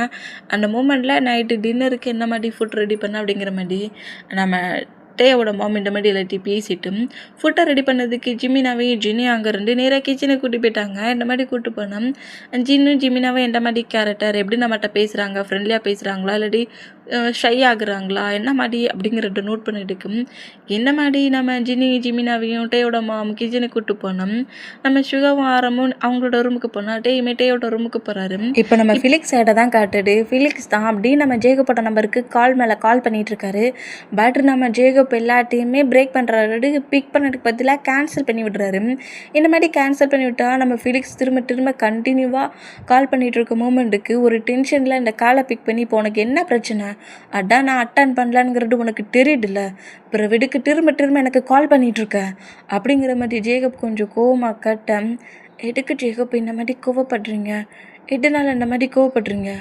அந்த மூமெண்ட்டில் நைட்டு டின்னருக்கு என்ன மாதிரி ஃபுட் ரெடி பண்ண அப்படிங்கிற மாதிரி நம்ம டேயோட மாம் இந்த மாதிரி எல்லாத்தையும் பேசிட்டு ஃபுட்டை ரெடி பண்ணதுக்கு ஜினி அங்கேருந்து நேராக கிச்சனுக்கு கூட்டி போயிட்டாங்க. இந்த மாதிரி கூப்பிட்டு போனோம். ஜிமினாவும் எந்த மாதிரி கேரக்டர், எப்படி நம்மகிட்ட பேசுகிறாங்க, ஃப்ரெண்ட்லியாக பேசுகிறாங்களா இல்லாட்டி ஷை ஆகுறாங்களா என்ன மாதிரி அப்படிங்கிறத நோட் பண்ணிட்டு என்ன மாதிரி நம்ம ஜிமினாவையும் டேயோட மாம் கிச்சனுக்கு கூப்பிட்டு போனோம். நம்ம சுகாவும் ஆரமும் அவங்களோட ரூமுக்கு போனோம். டேயோட ரூமுக்கு போகிறாரு. இப்போ நம்ம ஃபிலிக்ஸ் சைடை தான் காட்டுது. ஃபிலிக்ஸ் தான் அப்படி நம்ம ஜேகப்போட நம்பருக்கு கால் மேலே கால் பண்ணிகிட்டு இருக்காரு. பட் நம்ம ஜேகப் எல்லாத்தையுமே பிரேக் பண்ணுறாரு. பிக் பண்ணதுக்கு பதிலாக கேன்சல் பண்ணி விடுறாரு. இந்த மாதிரி கேன்சல் பண்ணி விட்டால் நம்ம ஃபிலிக்ஸ் திரும்ப கண்டினியூவாக கால் பண்ணிகிட்டு இருக்க மூமெண்ட்டுக்கு ஒரு டென்ஷனில் இந்த காலை பிக் பண்ணி இப்போ உனக்கு என்ன பிரச்சனை, அதான் நான் அட்டன் பண்ணலான்ங்கிறது உனக்கு தெரியுதுல்ல, அப்புறம் விடுக்கு திரும்ப எனக்கு கால் பண்ணிகிட்ருக்க அப்படிங்கிற மாதிரி ஜேகப் கொஞ்சம் கோவமாக கட்ட. எதுக்கு ஜேகப் இந்த மாதிரி கோவப்படுறீங்க, எதனால இந்த மாதிரி கோவப்படுறீங்க,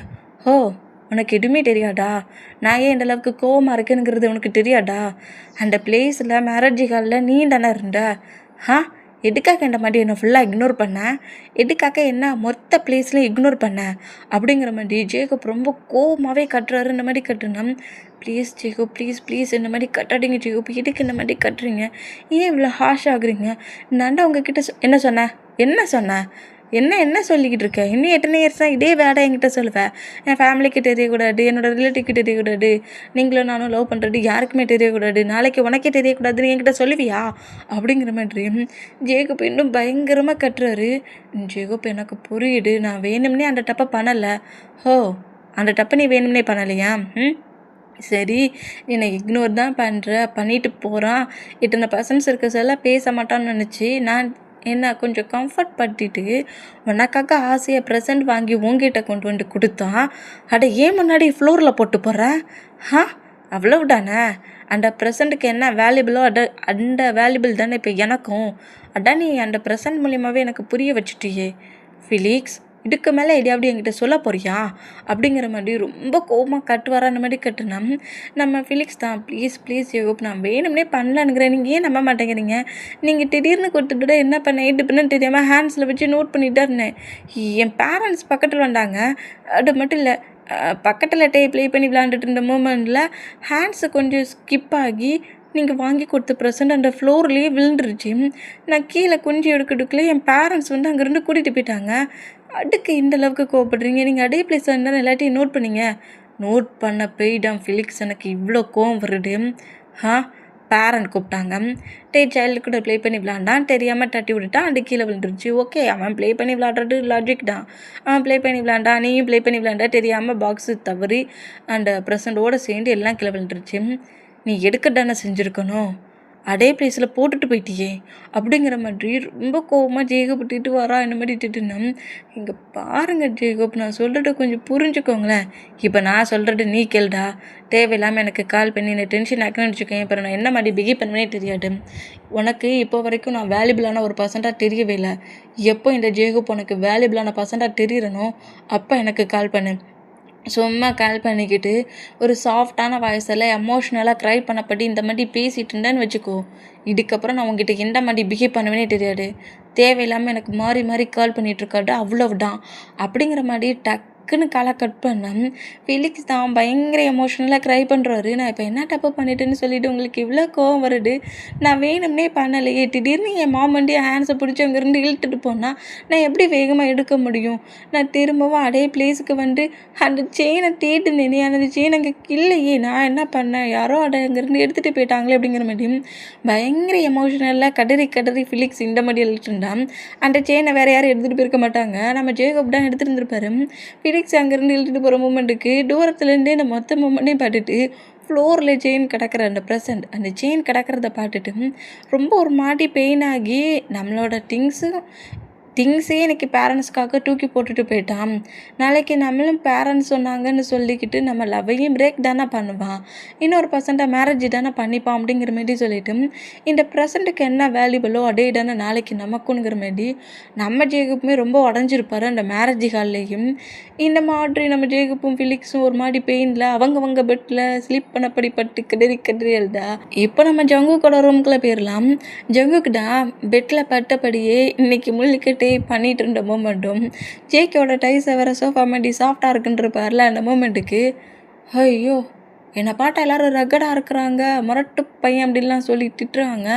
ஓ உனக்கு எதுவுமே தெரியாதா, நான் ஏன் இந்த அளவுக்கு கோவமாக இருக்கேனுங்கிறது உனக்கு தெரியாதா, அந்த பிளேஸில் மேரேஜ் ஹாலில் நீ தானே இருந்த, எதுக்காக இந்த மாதிரி என்னை ஃபுல்லாக இக்னோர் பண்ணேன், எதுக்காக என்ன மொத்த பிளேஸ்லையும் இக்னோர் பண்ணேன் அப்படிங்கிற மாதிரி ஜேகப் ரொம்ப கோவமாகவே கட்டுறாரு. இந்த மாதிரி கட்டுனா ப்ளீஸ் ஜேகப் ப்ளீஸ் இந்த மாதிரி கட்டாதீங்க ஜேகப், எதுக்கு இந்த மாதிரி கட்டுறீங்க, ஏன் இவ்வளோ ஹாஷ் ஆகுறீங்க, நான்டா உங்ககிட்ட என்ன சொன்னேன் என்ன சொல்லிக்கிட்டு இருக்கேன், இன்னும் எத்தனை இயர்ஸ் தான் இதே வேலை என்கிட்ட சொல்லுவேன், என் ஃபேமிலிக்கு தெரியக்கூடாது, என்னோட ரிலேட்டிவ்க்கு தெரியக்கூடாது, நீங்களும் நானும் லவ் பண்ணுறது யாருக்குமே தெரியக்கூடாது, நாளைக்கு உனக்கே தெரியக்கூடாதுன்னு என்கிட்ட சொல்லுவியா அப்படிங்கிற மாதிரி ஜேகப் இன்னும் பயங்கரமாக கட்டுறாரு. ஜேகப் எனக்கு புரியுது, நான் வேணும்னே அந்த தப்பை பண்ணலை, அந்த தப்பை நீ வேணும்னே பண்ணலையா, சரி என்னை இக்னோர் தான் பண்ணிட்டு போகிறான், இத்தனை பர்சன்ஸ் இருக்க சொல்ல பேச மாட்டான்னு நினச்சி நான் என்ன கொஞ்சம் கம்ஃபர்ட் படுத்திட்டு உனக்காக ஆசையை ப்ரெசண்ட் வாங்கி உங்ககிட்ட கொண்டு வந்து கொடுத்தான், ஏன் முன்னாடி ஃப்ளோரில் போட்டு போகிறேன், அவ்வளவுதானே, அந்த ப்ரெசண்ட்டுக்கு என்ன வேல்யூபிளோ அந்த வேல்யூபிள் தானே இப்போ எனக்கும், நீ அந்த ப்ரெசண்ட் மூலியமாகவே எனக்கு புரிய வச்சுட்டியே ஃபிலிக்ஸ், இதுக்கு மேலே எதையாவது என்கிட்ட சொல்ல போறியா அப்படிங்கிற மாதிரி ரொம்ப கோபமாக கட்டுவாரா. அந்த மாதிரி கட்டுனா நம்ம ஃபிலிக்ஸ் தான், ப்ளீஸ் ப்ளீஸ் ஜேகப், நான் வேணும்னே பண்ணலான்னுங்கிறேன், நீங்கள் ஏன் நம்ப மாட்டேங்கிறீங்க, நீங்கள் திடீர்னு கொடுத்துட்டு என்ன பண்ண இது பண்ணு தெரியாமல் ஹேண்ட்ஸில் வச்சு நோட் பண்ணிகிட்டே இருந்தேன். என் பேரண்ட்ஸ் பக்கத்தில் வந்தாங்க. அது மட்டும் இல்லை, பக்கத்தில் ப்ளே பண்ணி விளாண்டுட்டு இருந்த மூமெண்ட்டில் ஹேண்ட்ஸு கொஞ்சம் ஸ்கிப் ஆகி நீங்கள் வாங்கி கொடுத்த ப்ரெசண்ட் அந்த ஃப்ளோர்லேயே விழுந்துருச்சு. நான் கீழே குஞ்சு எடுக்கிறதுக்குள்ளே என் பேரண்ட்ஸ் வந்து அங்கேருந்து கூட்டிகிட்டு போயிட்டாங்க. அதுக்கு இந்த அளவுக்கு கோவப்படுறீங்க, நீங்கள் அதே பிளேஸ் இருந்தாலும் எல்லாத்தையும் நோட் பண்ணிங்க. நோட் பண்ண போய்டான் ஃபிலிக்ஸ், எனக்கு இவ்வளோ கோவம் வருது. பேரண்ட் கூப்பிட்டாங்க. சைல்டு கூட ப்ளே பண்ணி விளாண்டான், தெரியாமல் தட்டி விட்டுட்டான், அது கீழே விழுந்துருச்சு. ஓகே, அவன் ப்ளே பண்ணி விளாட்றது லாஜிக் தான். அவன் ப்ளே பண்ணி விளாண்டான், நீயும் ப்ளே பண்ணி விளாண்டா, தெரியாமல் பாக்ஸு தவறி அந்த ப்ரெசண்டோடு சேர்ந்து எல்லாம் கீழே விழுந்துருச்சு. நீ எடுக்க தானே செஞ்சுருக்கணும், அதே பிளேஸில் போட்டுட்டு போயிட்டியே அப்படிங்கிற மாதிரி ரொம்ப கோவமாக ஜேகப்பட்டுட்டு வரா. இந்த மாதிரி திட்டுனா, இங்கே பாருங்கள் ஜேகப், நான் சொல்கிறத கொஞ்சம் புரிஞ்சுக்கோங்களேன். இப்போ நான் சொல்கிறது நீ கேள்டா, தேவையில்லாமல் எனக்கு கால் பண்ணி என்னை டென்ஷன் ஆக்கணும்னு வச்சுக்கோங்க. இப்போ நான் என்ன மாதிரி பிஹேவ் பண்ணுவேனே தெரியாது. உனக்கு இப்போ வரைக்கும் நான் வேல்யூபிளான ஒரு பர்சன்ட்டாக தெரியவே இல்லை. எப்போ இந்த ஜேகப் உனக்கு வேல்யூபிளான பர்சன்ட்டாக தெரியறனோ அப்போ எனக்கு கால் பண்ணு. சும்மா கால் பண்ணிக்கிட்டு ஒரு சாஃப்டான வாய்ஸில் எமோஷ்னலாக க்ரை பண்ணப்பட்டு இந்த மாதிரி பேசிகிட்டு இருந்தேன்னு வச்சுக்கோ, இதுக்கப்புறம் நான் உங்ககிட்ட எந்த மாதிரி பிஹேவ் பண்ணுவேனே தெரியாது. தேவையில்லாமல் எனக்கு மாறி மாறி கால் பண்ணிகிட்ருக்காடு, அவ்வளவுதான் அப்படிங்கிற மாதிரி டக்குன்னு காலை கட் பண்ணேன். ஃபிலிக்ஸ் தான் பயங்கர எமோஷ்னலாக க்ரை பண்ணுறாரு. நான் இப்போ என்ன தப்பு பண்ணிட்டேன்னு சொல்லிவிட்டு உங்களுக்கு இவ்வளோ கோவம் வருது, நான் வேணும்னே பண்ணலையே. திடீர்னு என் மாமண்டி ஹேண்ட்ஸை பிடிச்சி அங்கேருந்து இழுத்துட்டு போனால் நான் எப்படி வேகமாக எடுக்க முடியும்? நான் திரும்பவும் அதே பிளேஸுக்கு வந்து அந்த செயினை தேடினேனே, அந்த செயின் அங்கே இல்லையே, நான் என்ன பண்ணேன், யாரோ அதை அங்கேருந்து எடுத்துகிட்டு போயிட்டாங்களே அப்படிங்கிற மாதிரி பயங்கர எமோஷ்னலாக கதறி கதறி ஃபிலிக்ஸ் இந்த மாதிரி எழுதிட்டுருந்தான். அந்த செயினை வேறு யாரும் எடுத்துகிட்டு போயிருக்க மாட்டாங்க, நம்ம ஜேகப் தான் எடுத்துகிட்டு இருந்திருப்பாரு. ஃபிலிக்ஸ் அங்கேருந்து இழுத்துட்டு போகிற மூமெண்ட்டுக்கு தூரத்துலேருந்தே இந்த மொத்த மூமெண்ட்டையும் பார்த்துட்டு ஃப்ளோரில் செயின் கிடக்கிற அந்த ப்ரெசண்ட், அந்த செயின் கிடக்கிறத பார்த்துட்டு ரொம்ப ஒரு மாதிரி பெயின் ஆகி நம்மளோட திங்ஸே எனக்கு பேரண்ட்ஸ்க்காக தூக்கி போட்டுட்டு போயிட்டான். நாளைக்கு நம்மளும் பேரண்ட்ஸ் சொன்னாங்கன்னு சொல்லிக்கிட்டு நம்ம லவ்வையும் பிரேக் தானே பண்ணுவான், இன்னொரு பர்சன்ட்டை மேரேஜ் தானே பண்ணிப்பான் அப்படிங்கிற மாரி சொல்லிவிட்டு இந்த ப்ரெசண்ட்டுக்கு என்ன வேல்யூபிளோ அதே தானே நாளைக்கு நமக்குங்கிற மாரி நம்ம ஜேகப்புமே ரொம்ப உடஞ்சிருப்பார் அந்த மேரேஜ் ஹால்லேயும். இந்த மாதிரி நம்ம ஜேகப்பும் ஃபிலிக்ஸும் ஒரு மாதிரி பெயினில் அவங்க பெட்டில் ஸ்லீப் பண்ணப்படி பட்டு கதறி எழுதா. இப்போ நம்ம ஜங்குக்கோட ரூம்குள்ளே போயிடலாம். ஜங்குக்கு தான் பெட்டில் பட்டபடியே இன்னைக்கு முள்ளிக்கிட்டு பண்ணிட்டு இருந்த மூமெண்ட்டும் ஜேகேயோட டைஸை வேற சோஃபா மாட்டி சாஃப்டாக இருக்குன்றப்பார்ல, அந்த மூமெண்ட்டுக்கு ஐயோ என்னை பாட்டா எல்லாரும் ரகடாக இருக்கிறாங்க, முரட்டு பையன் அப்படின்லாம் சொல்லி திட்டுறாங்க.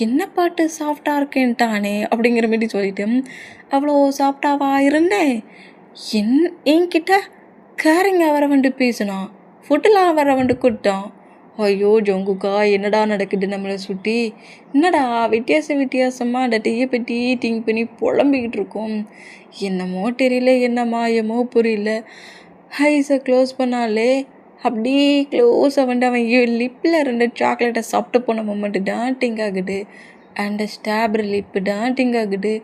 என்ன பாட்டு சாஃப்டாக இருக்கேன்ட்டானே அப்படிங்கிற மாதிரி சொல்லிட்டு அவ்வளோ சாஃப்டாவா இருந்தேன். என்கிட்ட கேரிங்க வர வந்து பேசினான், ஃபுட்டெலாம் வர வந்து கொடுத்தான். ஐயோ ஜங்குக்கா, என்னடா நடக்குது நம்மளை சுற்றி, என்னடா வித்தியாசமாக அந்த டீயை பற்றி திங்க் பண்ணி புலம்பிக்கிட்டு இருக்கோம். என்னமோ தெரியல, என்ன மாயமோ புரியல. ஐஸை க்ளோஸ் பண்ணாலே அப்படியே க்ளோஸாக வந்து அவன் லிப்பில் 2 சாக்லேட்டை சாப்பிட்டு போன மூமெண்ட்டு தான் டிங்க் ஆகுது. அந்த ஸ்ட்ராபெரி லிப்பு தான் டிங்க் ஆகுது.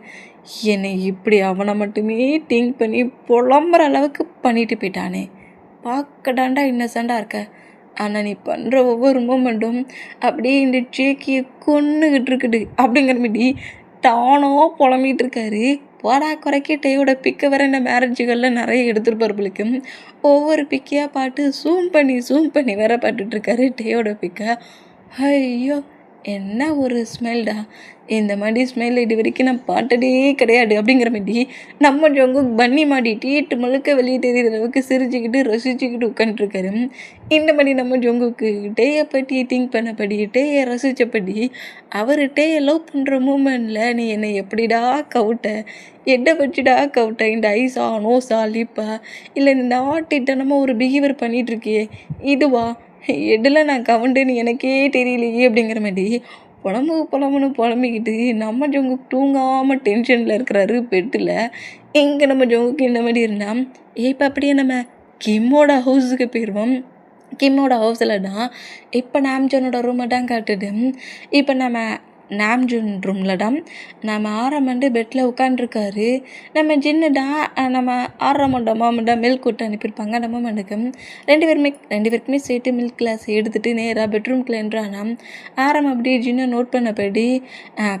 என்னை இப்படி அவனை மட்டுமே திங்க் பண்ணி புலம்புற அளவுக்கு பண்ணிட்டு போயிட்டானே. பார்க்கடாண்டா இன்னசெண்டாக இருக்க, ஆனால் நீ பண்ணுற ஒவ்வொரு மூமெண்ட்டும் அப்படியே இந்த ஜேக்கியை கொன்னுக்கிட்டு இருக்குது அப்படிங்கிற மாரி தானோ புலம்பிகிட்டு இருக்காரு. போடா குறைக்க டேயோட பிக்கை வர இந்த மேரேஜுகளில் நிறைய எடுத்துருப்பார்களுக்கு ஒவ்வொரு பிக்கையாக பாட்டு ஜூம் பண்ணி வேற பாட்டுட்ருக்காரு டேயோட பிக்கை. ஐயோ என்ன ஒரு ஸ்மெல்டா, இந்த மாதிரி ஸ்மெல் இது வரைக்கும் நான் பார்த்ததே கிடையாது அப்படிங்கிற மாதிரி நம்ம ஜங்கு பன்னி மாட்டிட்டு 8 முழுக்க வெளியே தெரிகிற அளவுக்கு சிரிச்சுக்கிட்டு ரசிச்சுக்கிட்டு உட்காந்துருக்காரு. இந்த மாதிரி நம்ம ஜங்குக்கு டேயை பற்றி திங்க் பண்ணப்படி, டேயை ரசித்தபடி, அவர் டேயை லவ் பண்ணுற மூமெண்ட்டில் நீ என்னை எப்படிடா கவுட்ட, எடை வச்சுடா கவுட்ட, இந்த ஐஸா நோஸா லிப்பா இல்லை இந்த ஆட்டித்தனமாக ஒரு பிஹேவியர் பண்ணிகிட்ருக்கியே இதுவா, எதில் நான் கவுண்டேன்னு எனக்கே தெரியலையே அப்படிங்கிற மாதிரி புலம்புன்னு புலம்பிக்கிட்டு நம்ம ஜங்குக்கு தூங்காமல் டென்ஷனில் இருக்கிறாரு பெட்டில். எங்கே நம்ம ஜங்குக்கு இந்த மாதிரி இருந்தால் இப்போ அப்படியே நம்ம கிம்மோட ஹவுஸுக்கு போயிடுவோம். கிம்மோட ஹவுஸில் தான் இப்போ நாம்ஜனோட ரூமை தான் காட்டுது. இப்போ நம்ம நாம்ஜூன் ரூம்லடாம் நம்ம ஆரம்பண்டு பெட்டில் உட்காண்ட்ருக்காரு. நம்ம ஜின்னுடா நம்ம ஆரம்பண்டா மாமண்டா மில்க் விட்டு அனுப்பியிருப்பாங்க நம்ம மண்டுக்கு. ரெண்டு பேருக்குமே சேர்த்து மில்க் கிளாஸ் எடுத்துகிட்டு நேராக பெட்ரூம்குள்ளே என்றானா. ஆரம் அப்படியே ஜின்னை நோட் பண்ணபடி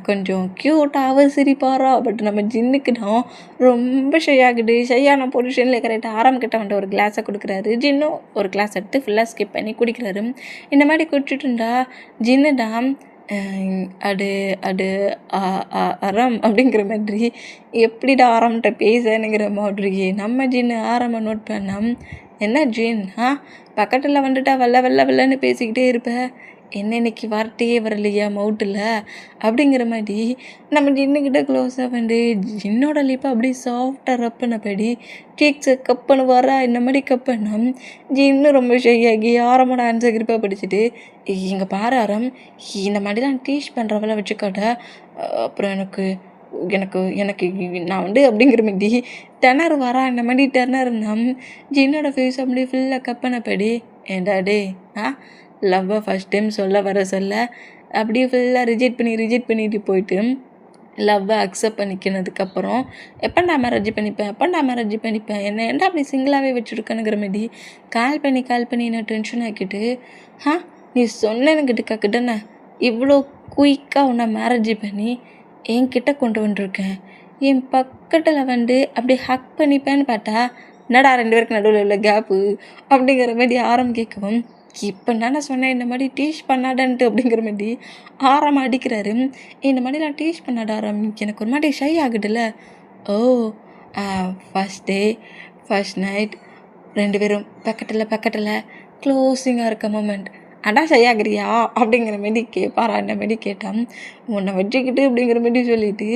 கொஞ்சம் க்யூட்டாக சிரிப்பாரா. பட் நம்ம ஜின்னுக்கு தான் ரொம்ப ஷையாகுது. ஷையான பொசிஷனில் கரெக்டாக ஆரம்பிக்கிட்ட வந்துட்டு ஒரு கிளாஸை கொடுக்குறாரு. ஜின்னும் ஒரு கிளாஸ் எடுத்து ஃபுல்லாக ஸ்கிப் பண்ணி குடிக்கிறாரு. இந்த மாதிரி குடிச்சிட்டு இருந்தா ஜின்னுடா அடு அடு அறம் அப்படிங்கிற மாதிரி எப்படிடா ஆரம்பிட்ட பேசணுங்கிற மாதிரி நம்ம ஜின்னு ஆரம்ப நோட் பண்ணோம். என்ன ஜின் பக்கத்தில் வந்துட்டா வெள்ளன்னு பேசிக்கிட்டே இருப்ப, என்ன இன்னைக்கு வார்த்தையே வரலையா மவுட்டில் அப்படிங்கிற மாதிரி நம்ம ஜின்னுக்கிட்ட க்ளோஸாக வந்து ஜின்னோட லிப்பை அப்படியே சாஃப்டாக ரப் பண்ணபடி கேக்ஸை கப்பன்னு வரா இந்த மாதிரி கப்பன்னா ஜின்னு ரொம்ப ஷையாகி ஆரமோட ஆன்சர் கிருப்பாக படிச்சுட்டு இங்கே பாரு ஆரம் இந்த மாதிரிலாம் டீச் பண்ணுறவளை வச்சுக்காட்ட அப்புறம் எனக்கு எனக்கு எனக்கு நான் வந்து அப்படிங்கிற மாதிரி திணறு வரா இந்த மாதிரி திணறுனா ஜின்னோட ஃபேஸ் அப்படியே ஃபுல்லாக கப்பனப்படி ஏண்டா டே லவ்வை ஃபஸ்ட் டைம் சொல்ல அப்படியே ஃபுல்லாக ரிஜெக்ட் பண்ணிட்டு போயிட்டு லவ்வை அக்செப்ட் பண்ணிக்கினதுக்கப்புறம் எப்போண்டா மேரேஜ் பண்ணிப்பேன் என்ன ஏன்டா அப்படி சிங்கிளாகவே வச்சுருக்கணுங்கிற மாதிரி கால் பண்ணி நான் டென்ஷன் ஆக்கிட்டு நீ சொன்னேன்னுக்கிட்ட கக்கிட்டேண்ணே இவ்வளோ குயிக்காக உன்னை மேரேஜ் பண்ணி என்கிட்ட கொண்டு வந்துருக்கேன். என் பக்கத்தில் வந்து அப்படி ஹக் பண்ணிப்பேன்னு பார்த்தா என்னடா 2 பேருக்கு நடுவில் உள்ள கேப்பு அப்படிங்கிற மாதிரி ஆரம் கேட்கவும் இப்போ நான் சொன்னேன் இந்த மாதிரி டீச் பண்ணாடன்ட்டு அப்படிங்கிற மாதிரி ஆரம் அடிக்கிறாரு. இந்த மாதிரி நான் டீச் பண்ணாட ஆரம் எனக்கு ஒரு மாதிரி ஷை ஆகுதுல்ல. ஓ ஃபஸ்ட் டே ஃபஸ்ட் நைட் 2 பேரும் பக்கத்தில் க்ளோஸிங்காக இருக்க மூமெண்ட் அடா ஷையாகிறியா அப்படிங்கிற மாரி கேட்பாரா அந்த மாரி கேட்டான். உன்னை வச்சுக்கிட்டு அப்படிங்கிற மாரி சொல்லிவிட்டு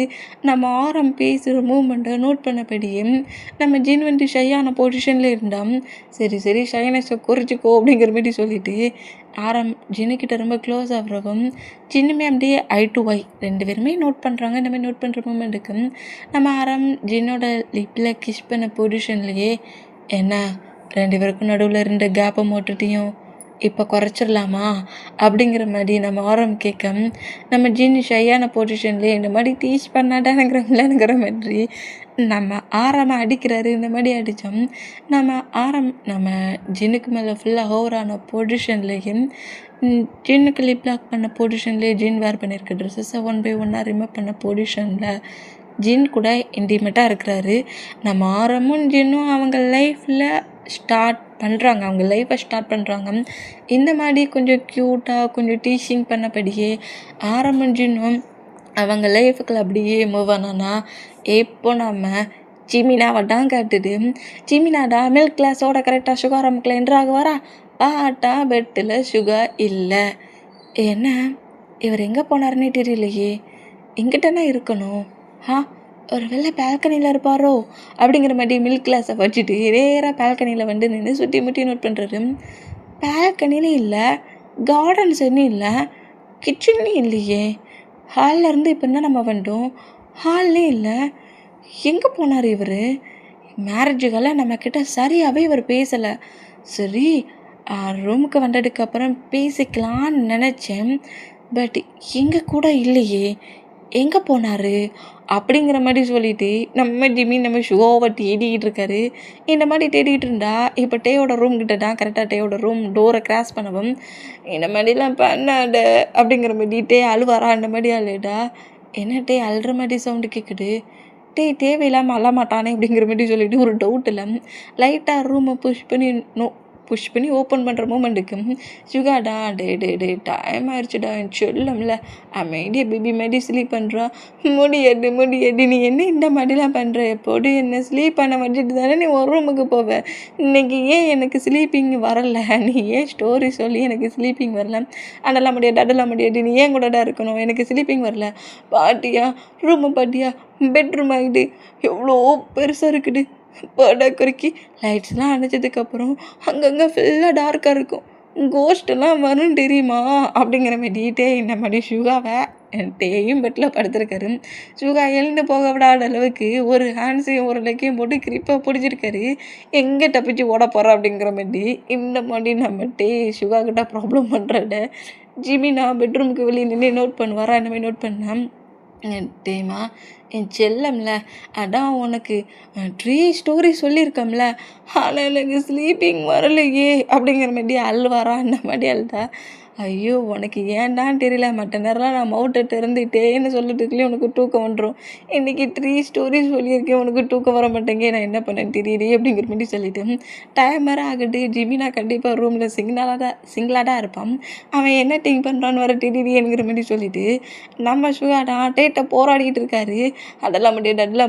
நம்ம ஆரம் பேசுகிற மூமெண்ட்டை நோட் பண்ணபடியே நம்ம ஜின் வந்து ஷையான பொசிஷனில் இருந்தான். சரி ஷைனஸை குறைச்சிக்கோ அப்படிங்கிற மாரி சொல்லிவிட்டு ஆரம் ஜின்னுக்கிட்ட ரொம்ப க்ளோஸ் ஆகிறவும் ஜின்னுமே அப்படியே ஐ டு ஐ 2 பேருமே நோட் பண்ணுறாங்க. இந்த மாதிரி நோட் பண்ணுற மூமெண்ட்டுக்கு நம்ம ஆரம் ஜின்னோட லிப்பில் கிஸ் பண்ண பொசிஷன்லேயே என்ன 2 பேருக்கும் நடுவில் இருந்த கேப்பை மோட்டுட்டையும் இப்போ குறைச்சிடலாமா அப்படிங்கிற மாதிரி நம்ம ஆரம் கேட்க நம்ம ஜின்னு ஷையான பொசிஷன்லேயே இந்த மாதிரி டீச் பண்ணாடானுங்கிற மாதிரி நம்ம ஆரமாக அடிக்கிறாரு. இந்த மாதிரி அடித்தோம் நம்ம ஜின்னுக்கு மேலே ஃபுல்லாக ஓவரான பொசிஷன்லேயும் ஜின்னுக்கு லிப் லாக் பண்ண பொசிஷன்லேயே ஜின் வேர் பண்ணியிருக்க ட்ரெஸ்ஸஸை 1 by 1 ரிமூவ் பண்ண பொசிஷனில் ஜின் கூட இன்டிமேட்டாக இருக்கிறாரு. நம்ம ஆரமும் ஜின்னும் அவங்க லைஃப்பில் ஸ்டார்ட் பண்ணுறாங்க. இந்த மாதிரி கொஞ்சம் க்யூட்டாக கொஞ்சம் டீச்சிங் பண்ணபடியே ஆரம்பம் ஜின்னும் அவங்க லைஃபுக்குள்ள அப்படியே மூவ் ஆனானா இப்போ நம்ம ஜிமினாவை தான் காட்டுது. ஜிமினாடா மில்க் கிளாஸோட கரெக்டாக சுகர் அமுக்கில் என்றாக வரா பாட்டா பெட்டில் சுகர் இல்லை. என்ன இவர் எங்கே போனாருன்னே தெரியலையே, எங்கிட்டனா இருக்கணும். ஒரு வேளை பால்கனியில் இருப்பாரோ அப்படிங்கிற மாதிரி மில்க் கிளாஸை வச்சுட்டு நேராக பால்கனியில் வந்து நின்று சுற்றி முட்டி நோட் பண்ணுறாரு. பால்கனிலே இல்லை, கார்டன் சைட்லையும் இல்லை, கிச்சன்லேயும் இல்லையே. ஹாலில் இருந்து இப்போ என்ன நம்ம வந்துட்டோம், ஹால்லேயும் இல்லை. எங்கே போனார் இவர்? மேரேஜுக்கால நம்மக்கிட்ட சரியாகவே இவர் பேசலை. சரி ரூமுக்கு வந்ததுக்கப்புறம் பேசிக்கலான்னு நினச்சேன். பட் எங்கே கூட இல்லையே, எங்கே போனார் அப்படிங்கிற மாதிரி சொல்லிவிட்டு நம்ம ஜிம்மி நம்ம ஷுகோவை தேடிக்கிட்டு இருக்காரு. இந்த மாதிரி தேடிக்கிட்டு இருந்தா இப்போ டேயோட ரூம் கிட்ட தான் கரெக்டாக டேயோட ரூம் டோரை கிராஸ் பண்ணவும் இந்த மாதிரிலாம் பண்ணாட அப்படிங்கிற மாதிரி டே அழுவாரா அந்த மாதிரி அழுடா. என்ன டே அழுற மாதிரி சவுண்டு கேட்குது, டே தேவையில்லாமல் அழ மாட்டானே அப்படிங்கிற மாதிரி சொல்லிவிட்டு ஒரு டவுட் இல்லை லைட்டாக ரூமை புஷ் பண்ணி ஓப்பன் பண்ணுற மூமெண்ட்டுக்கு சுகாடா டே டைம் ஆயிடுச்சுடா சொல்லம்ல அமைதியாக பேபி மாதிரி ஸ்லீப் பண்ணுறா. முடியடி நீ என்ன இந்த மாதிரிலாம் பண்ணுற, எப்போது என்ன ஸ்லீப் பண்ண வச்சுட்டு தானே நீ ஒரு ரூமுக்கு போவ. இன்றைக்கி ஏன் எனக்கு ஸ்லீப்பிங் வரல, நீ ஏன் ஸ்டோரி சொல்லி எனக்கு ஸ்லீப்பிங் வரல, அதெல்லாம் முடியாது நீ ஏன் கூடடா இருக்கணும், எனக்கு ஸ்லீப்பிங் வரல. பாட்டியா ரூமை பாட்டியா பெட்ரூம் ஆகிட்டு எவ்வளோ பெருசாக இருக்குது. படை குறுக்கி லைட்ஸ்லாம் அணைச்சதுக்கப்புறம் அங்கங்கே ஃபுல்லாக டார்க்காக இருக்கும், கோஸ்டெல்லாம் வரும் தெரியுமா அப்படிங்கிற மாதிரி டே இந்த மாதிரி சுகாவை டேயும் பெட்டில் படுத்துருக்காரு. சுகா எழுந்து போக விடாத அளவுக்கு ஒரு ஹேண்ட்ஸையும் ஒரு லெக்கையும் போட்டு கிரிப்பாக பிடிச்சிருக்காரு. எங்கே தப்பிச்சு ஓட போகிறோம் அப்படிங்கிற மாதிரி இந்த மாதிரி நம்ம டே சுகா கிட்ட ப்ராப்ளம் பண்ணுறத ஜிமினா பெட்ரூமுக்கு வெளியே நின்று நோட் பண்ணுவாரா, இந்த மாதிரி நோட் பண்ணேன். டேமா என் செல்லம்ல, அதான் உனக்கு 3 ஸ்டோரி சொல்லியிருக்கோம்ல, ஆனால் எனக்கு ஸ்லீப்பிங் வரலையே அப்படிங்கிற மாதிரி அழுவாரா, அந்த மாதிரி அழுதா. ஐயோ உனக்கு ஏன்டான்னு தெரியல, மற்ற நேரம்லாம் நான் மவுட்டை இருந்துகிட்டேன்னு சொல்லிட்டுக்குள்ளே உனக்கு தூக்கம் வந்துடும். இன்றைக்கி 3 ஸ்டோரி சொல்லியிருக்கேன், உனக்கு தூக்கம் வர மாட்டேங்க, நான் என்ன பண்ணேன்னு தெரியலையே அப்படிங்கிற மாதிரி சொல்லிவிட்டு டைம் வேறு ஆகட்டு. ஜிமினா கண்டிப்பாக ரூமில் சிங்கிளாக தான் இருப்பான். அவன் என்ன திங்க் பண்ணுறான்னு வர தெரியலையேங்கிற மாதிரி சொல்லிவிட்டு நம்ம சுகாடா டேட்டை போராடிட்டு இருக்காரு. அதெல்லாம்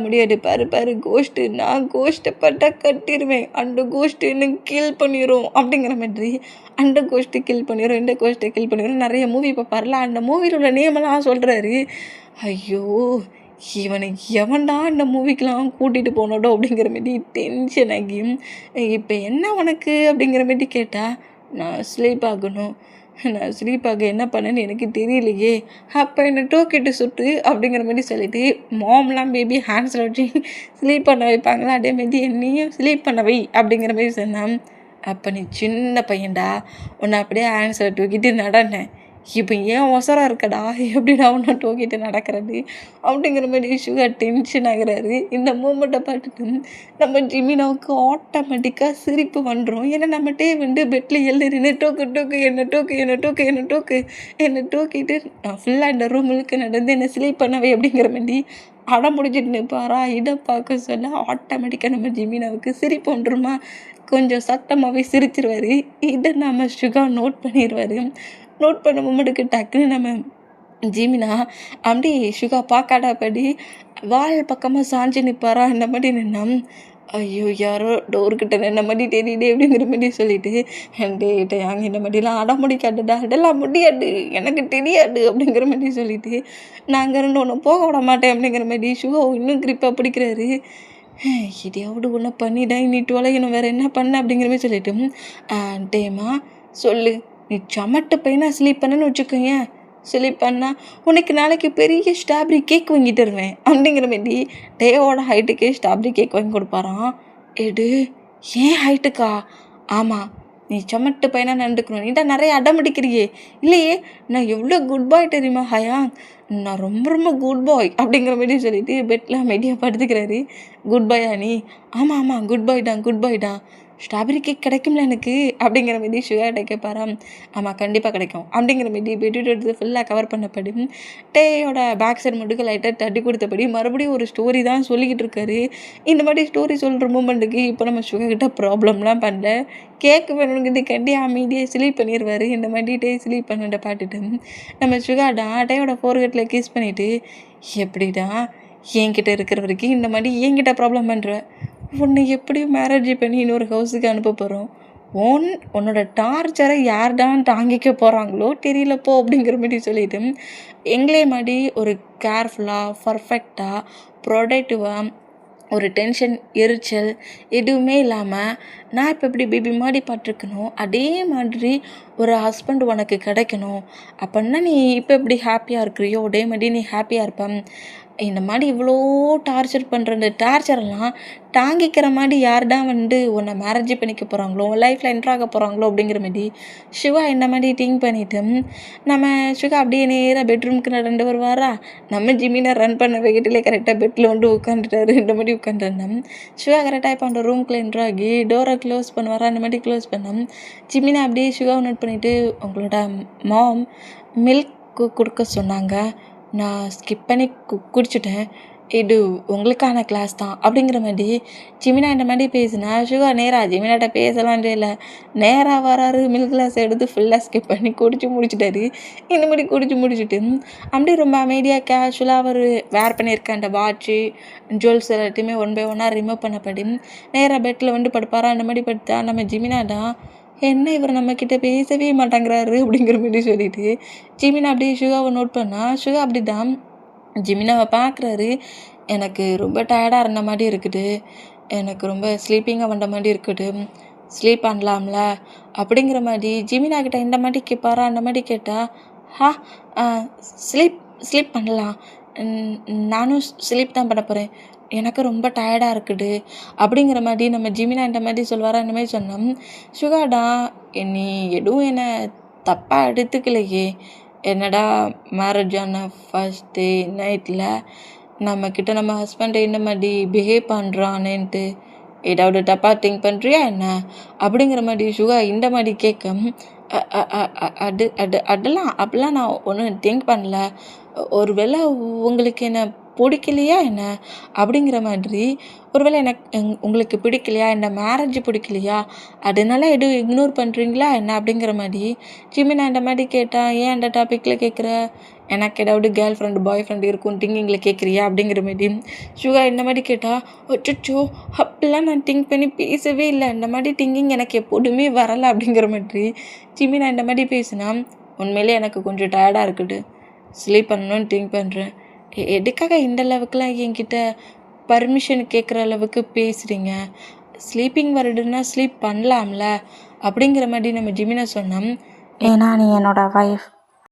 முடியாது பாரு கோஸ்ட்டு, நான் கோஸ்ட்டை பட்டா கட்டிடுவேன், அந்த கோஸ்ட்டு என்ன கில் பண்ணிடும் அப்படிங்கிற மாதிரி. அந்த கோஸ்ட்டு கில் பண்ணிடும், இந்த கோஸ்ட்டை கில் பண்ணிடும். நிறைய மூவி பார்ப்பார்ல, அந்த மூவியில் உள்ள நேமெல்லாம் சொல்கிறாரு. ஐயோ இவனை எவன்டா இந்த மூவிக்கெலாம் கூட்டிகிட்டு போனோடோ அப்படிங்கிற மாதிரி டென்ஷன் ஆகி, இப்போ என்ன உனக்கு அப்படிங்கிற மாதிரி கேட்டால், நான் ஸ்லீப் ஆகணும், நான் ஸ்லீப் ஆக என்ன பண்ணேன்னு எனக்கு தெரியலையே, அப்போ என்னை டூக்கிட்டு சுட்டு அப்படிங்கிற மாதிரி சொல்லிவிட்டு மாம்லாம் பேபி ஹேண்ட்ஸில் வச்சு ஸ்லீப் பண்ண வைப்பாங்களா, அதேமாரி என்னையும் ஸ்லீப் பண்ண வை அப்படிங்கிற மாதிரி சொன்னான். அப்போ நீ சின்ன பையன்டா, உன்னை அப்படியே ஹேண்ட்ஸில் தூக்கிட்டு நடனேன், இப்போ ஏன் ஒசரம் இருக்கடா, எப்படிடா உன்னை தூக்கிட்டு நடக்கிறது அப்படிங்கிற மாதிரி சுகர் டென்ஷன் ஆகுறாரு. இந்த மூமெண்ட்டை பார்த்துட்டு நம்ம ஜிமினாவுக்கு ஆட்டோமேட்டிக்காக சிரிப்பு வந்துடும். ஏன்னா நம்மகிட்டே பெட்டில் எழுதுன்னு டூக்கு என்னை தூக்கிட்டு நான் ஃபுல்லாக இந்த ரூமுக்கு நடந்து என்னை ஸ்லீப் பண்ணவே அப்படிங்கிற மாதிரி அடம் முடிச்சிட்டு நிற்பாரா. இதை பார்க்க சொல்ல ஆட்டோமேட்டிக்காக நம்ம ஜிமினாவுக்கு சிரிப்பு வந்துருமா, கொஞ்சம் சத்தமாகவே சிரிச்சிருவார். இதை நம்ம சுகர் நோட் பண்ணிடுவார். நோட் பண்ண மூமெண்ட்டுக்கு டக்குன்னு நம்ம ஜிமினா அப்படி சுகா பார்க்காடப்படி வால் பக்கமாக சாஞ்சு நிற்பாரா. இந்த மாதிரி நின்னா, ஐயோ யாரோ டோர்கிட்ட நின்ன மாதிரி தெரியுது அப்படிங்கிற மாதிரி சொல்லிட்டு டே அங்கே இந்த மாதிரிலாம் அடம் முடிக்காதுடா, அதெல்லாம் முடியாது, எனக்கு தெரியாது அப்படிங்கிற மாதிரி சொல்லிட்டு நாங்கள் ரெண்டு ஒன்று போக விட மாட்டேன் அப்படிங்கிற மாதிரி சுகா இன்னும் கிரிப்பாக பிடிக்கிறாரு. இதையாவது ஒன்று பண்ணிட்டேன், நீ தொலைகணும், வேறு என்ன பண்ண அப்படிங்கிற மாதிரி சொல்லிட்டு டேமா சொல்லு, நீ சமட்டு பையனா ஸ்லீப் பண்ணன்னு வச்சுக்கோங்க, ஸ்லீப் பண்ணால் உனக்கு நாளைக்கு பெரிய ஸ்ட்ராபெரி கேக் வாங்கி தருவேன் அப்படிங்கிற மாதிரி டேவோட ஹைட்டுக்கே ஸ்ட்ராபெரி கேக் வாங்கி கொடுப்பாராம். எடு ஏன் ஹைட்டுக்கா? ஆமாம், நீ சமட்டு பையனாக நடந்துக்கணும், நீ தான் நிறைய அடம்பிடிக்கிறியே. இல்லையே, நான் எவ்வளோ குட் பாய் தெரியுமா ஹயா, நான் ரொம்ப குட் பாய் அப்படிங்கிற மாதிரி சொல்லிட்டு பெட்டில் அமைதியாக படுத்துக்கிறாரு. குட் பாயா நீ? ஆமாம் குட் பாய் தான். ஸ்ட்ராபெரி கேக் கிடைக்கும்ல எனக்கு அப்படிங்கிற மாதிரி சுகர்கிட்ட கேட்பாராம். ஆமாம் கண்டிப்பாக கிடைக்கும் அப்படிங்கிற மாதிரி பெட்ஷீட் எடுத்து ஃபுல்லாக கவர் பண்ணப்படி டேயோட பேக் சைடு மட்டும் லைட்டாக தட்டி கொடுத்தபடி மறுபடியும் ஒரு ஸ்டோரி தான் சொல்லிக்கிட்டு இருக்காரு. இந்த மாதிரி ஸ்டோரி சொல்கிற மூமெண்ட்டுக்கு இப்போ நம்ம சுகர்கிட்ட ப்ராப்ளம்லாம் பண்ணல, கேக்கு வேணுங்கிறது கண்டி அமைதியாக ஸ்லீப் பண்ணிடுவார். இந்த மாதிரி டே ஸ்லீப் பண்ணிட்ட பாட்டுட்டு நம்ம சுகாடா டேயோட ஃபோர்கட்டில் கிஸ் பண்ணிவிட்டு, எப்படிடா என்கிட்ட இருக்கிற வரைக்கும் இந்த மாதிரி என்கிட்ட ப்ராப்ளம் பண்ணுற, உன்னை எப்படியும் மேரேஜ் பண்ணி இன்னொரு ஹவுஸுக்கு அனுப்ப போகிறோம், உன்னோட டார்ச்சரை யார்தான் தாங்கிக்க போகிறாங்களோ தெரியலப்போ அப்படிங்கிற மாதிரி சொல்லிட்டு எங்களே மாதிரி ஒரு கேர்ஃபுல்லாக பர்ஃபெக்டாக ப்ரொடக்டிவாக ஒரு டென்ஷன் எரிச்சல் எதுவுமே இல்லாமல் நான் இப்போ எப்படி பேபி மாதிரி பார்த்துருக்கணும், அதே மாதிரி ஒரு ஹஸ்பண்ட் உனக்கு கிடைக்கணும். அப்படின்னா நீ இப்போ எப்படி ஹாப்பியாக இருக்கிறியோ அதே மாதிரி நீ ஹாப்பியாக இருப்பேன். இந்த மாதிரி இவ்வளோ டார்ச்சர் பண்ணுற இந்த டார்ச்சரெல்லாம் தாங்கிக்கிற மாதிரி யார்டா உன்னை மேரேஜ் பண்ணிக்க போகிறாங்களோ, உன் லைஃப்பில் என்ட்ரு ஆக போகிறாங்களோ அப்படிங்கிற மாதிரி சிவா இந்த மாதிரி திங்க் பண்ணிவிட்டு நம்ம சிவா அப்படியே நேராக பெட்ரூமுக்கு நடந்து வருவாரா. நம்ம ஜிமினை ரன் பண்ண வெகிட்டிலே கரெக்டாக பெட்டில் உட்காந்துட்டாரு. இந்த மாதிரி உட்காந்துருந்தேன். சிவா கரெக்டாக இப்போ அந்த ரூம்குள்ளே என்ட்ரு ஆகி டோரை க்ளோஸ் பண்ணுவாரா. அந்த மாதிரி க்ளோஸ் பண்ணோம். ஜிமினை அப்படியே சிவாவை நோட் பண்ணிவிட்டு, உங்களோட மாம் மில்க் கொடுக்க சொன்னாங்க, நான் ஸ்கிப் பண்ணி குடிச்சிட்டேன், இது உங்களுக்கான கிளாஸ் தான் அப்படிங்கிற மாதிரி ஜிமினா இந்த மாதிரி பேசினா சுகா நேராக ஜிமினாட்ட பேசலான்ட்டு இல்லை, நேராக வராரு, மில்க் கிளாஸ் எடுத்து ஃபுல்லாக ஸ்கிப் பண்ணி குடிச்சு முடிச்சிட்டாரு. இந்த மாதிரி குடிச்சு முடிச்சுட்டு அப்படியே ரொம்ப அமைதியாக கேஷுவலாக அவர் வேர் பண்ணியிருக்க அந்த வாட்ச்சு ஜுவல்ஸ் எல்லாத்தையுமே ஒன் பை ஒன்னாக ரிமூவ் பண்ணப்படி நேராக பெட்டில் படுப்பாரா. அந்த மாதிரி படுத்தா நம்ம ஜிமினா தான், என்ன இவர் நம்மக்கிட்ட பேசவே மாட்டேங்கிறாரு அப்படிங்கிற மாதிரி சொல்லிட்டு ஜிமினா அப்படியே சுகாவை நோட் பண்ணால் சுகா அப்படி தான் ஜிமினாவை பார்க்குறாரு. எனக்கு ரொம்ப டயர்டாக இருந்த மாதிரி இருக்குது, எனக்கு ரொம்ப ஸ்லீப்பிங்காக வந்த மாதிரி இருக்குது, ஸ்லீப் பண்ணலாம்ல அப்படிங்கிற மாதிரி ஜிமினா கிட்ட இந்த மாதிரி கேட்பாரா. அந்த மாதிரி கேட்டால் ஸ்லீப் பண்ணலாம், நானும் ஸ்லீப் தான் பண்ண போகிறேன், எனக்கு ரொம்ப டயர்டாக இருக்குது அப்படிங்கிற மாதிரி நம்ம ஜிமினா இந்த மாதிரி சொல்வாரா. இந்த மாதிரி சொன்னோம். சுகாடா நீ எதுவும் என்னை தப்பாக எடுத்துக்கலையே. என்னடா மேரேஜ் ஆன ஃபர்ஸ்ட் டே நைட்டில் நம்மக்கிட்ட நம்ம ஹஸ்பண்டை என்ன மாதிரி பிஹேவ் பண்ணுறானேன்ட்டு ஏதாவது தப்பாக திங்க் பண்ணுறியா என்ன அப்படிங்கிற மாதிரி சுகா இந்த மாதிரி கேட்க அப்படிலாம் நான் ஒன்றும் திங்க் பண்ணல. ஒருவேளை உங்களுக்கு என்ன பிடிக்கலையா என்ன அப்படிங்கிற மாதிரி, ஒருவேளை உங்களுக்கு பிடிக்கலையா, இந்த மேரேஜ் பிடிக்கலையா, அதனால எதுவும் இக்னோர் பண்ணுறீங்களா என்ன அப்படிங்கிற மாதிரி ஜிமினா இந்த மாதிரி கேட்டான். ஏன் அந்த டாப்பிக்கில் கேட்குற, எனக்கு ஏதாவது கேர்ள் ஃப்ரெண்டு பாய் ஃப்ரெண்டு இருக்கும் திங்கிங்கில் கேட்குறியா அப்படிங்கிற மாதிரி சுகா இந்த மாதிரி கேட்டால், அச்சோ அப்படிலாம் நான் திங்க் பண்ணி பேசவே இல்லை, இந்த மாதிரி திங்கிங் எனக்கு எப்போதுமே வரலை அப்படிங்கிற மாதிரி ஜிமினா இந்த மாதிரி பேசினா, உண்மையிலே எனக்கு கொஞ்சம் டயர்டாக இருக்குது, ஸ்லீப் பண்ணணும்னு திங்க் பண்ணுறேன். எதுக்காக இந்த அளவுக்குலாம் என்கிட்ட பர்மிஷன் கேட்குற அளவுக்கு பேசுகிறீங்க, ஸ்லீப்பிங் வருதுன்னா ஸ்லீப் பண்ணலாம்ல அப்படிங்கிற மாதிரி நம்ம ஜிமினா சொன்னோம். ஏன்னா நீ என்னோட வைஃப்,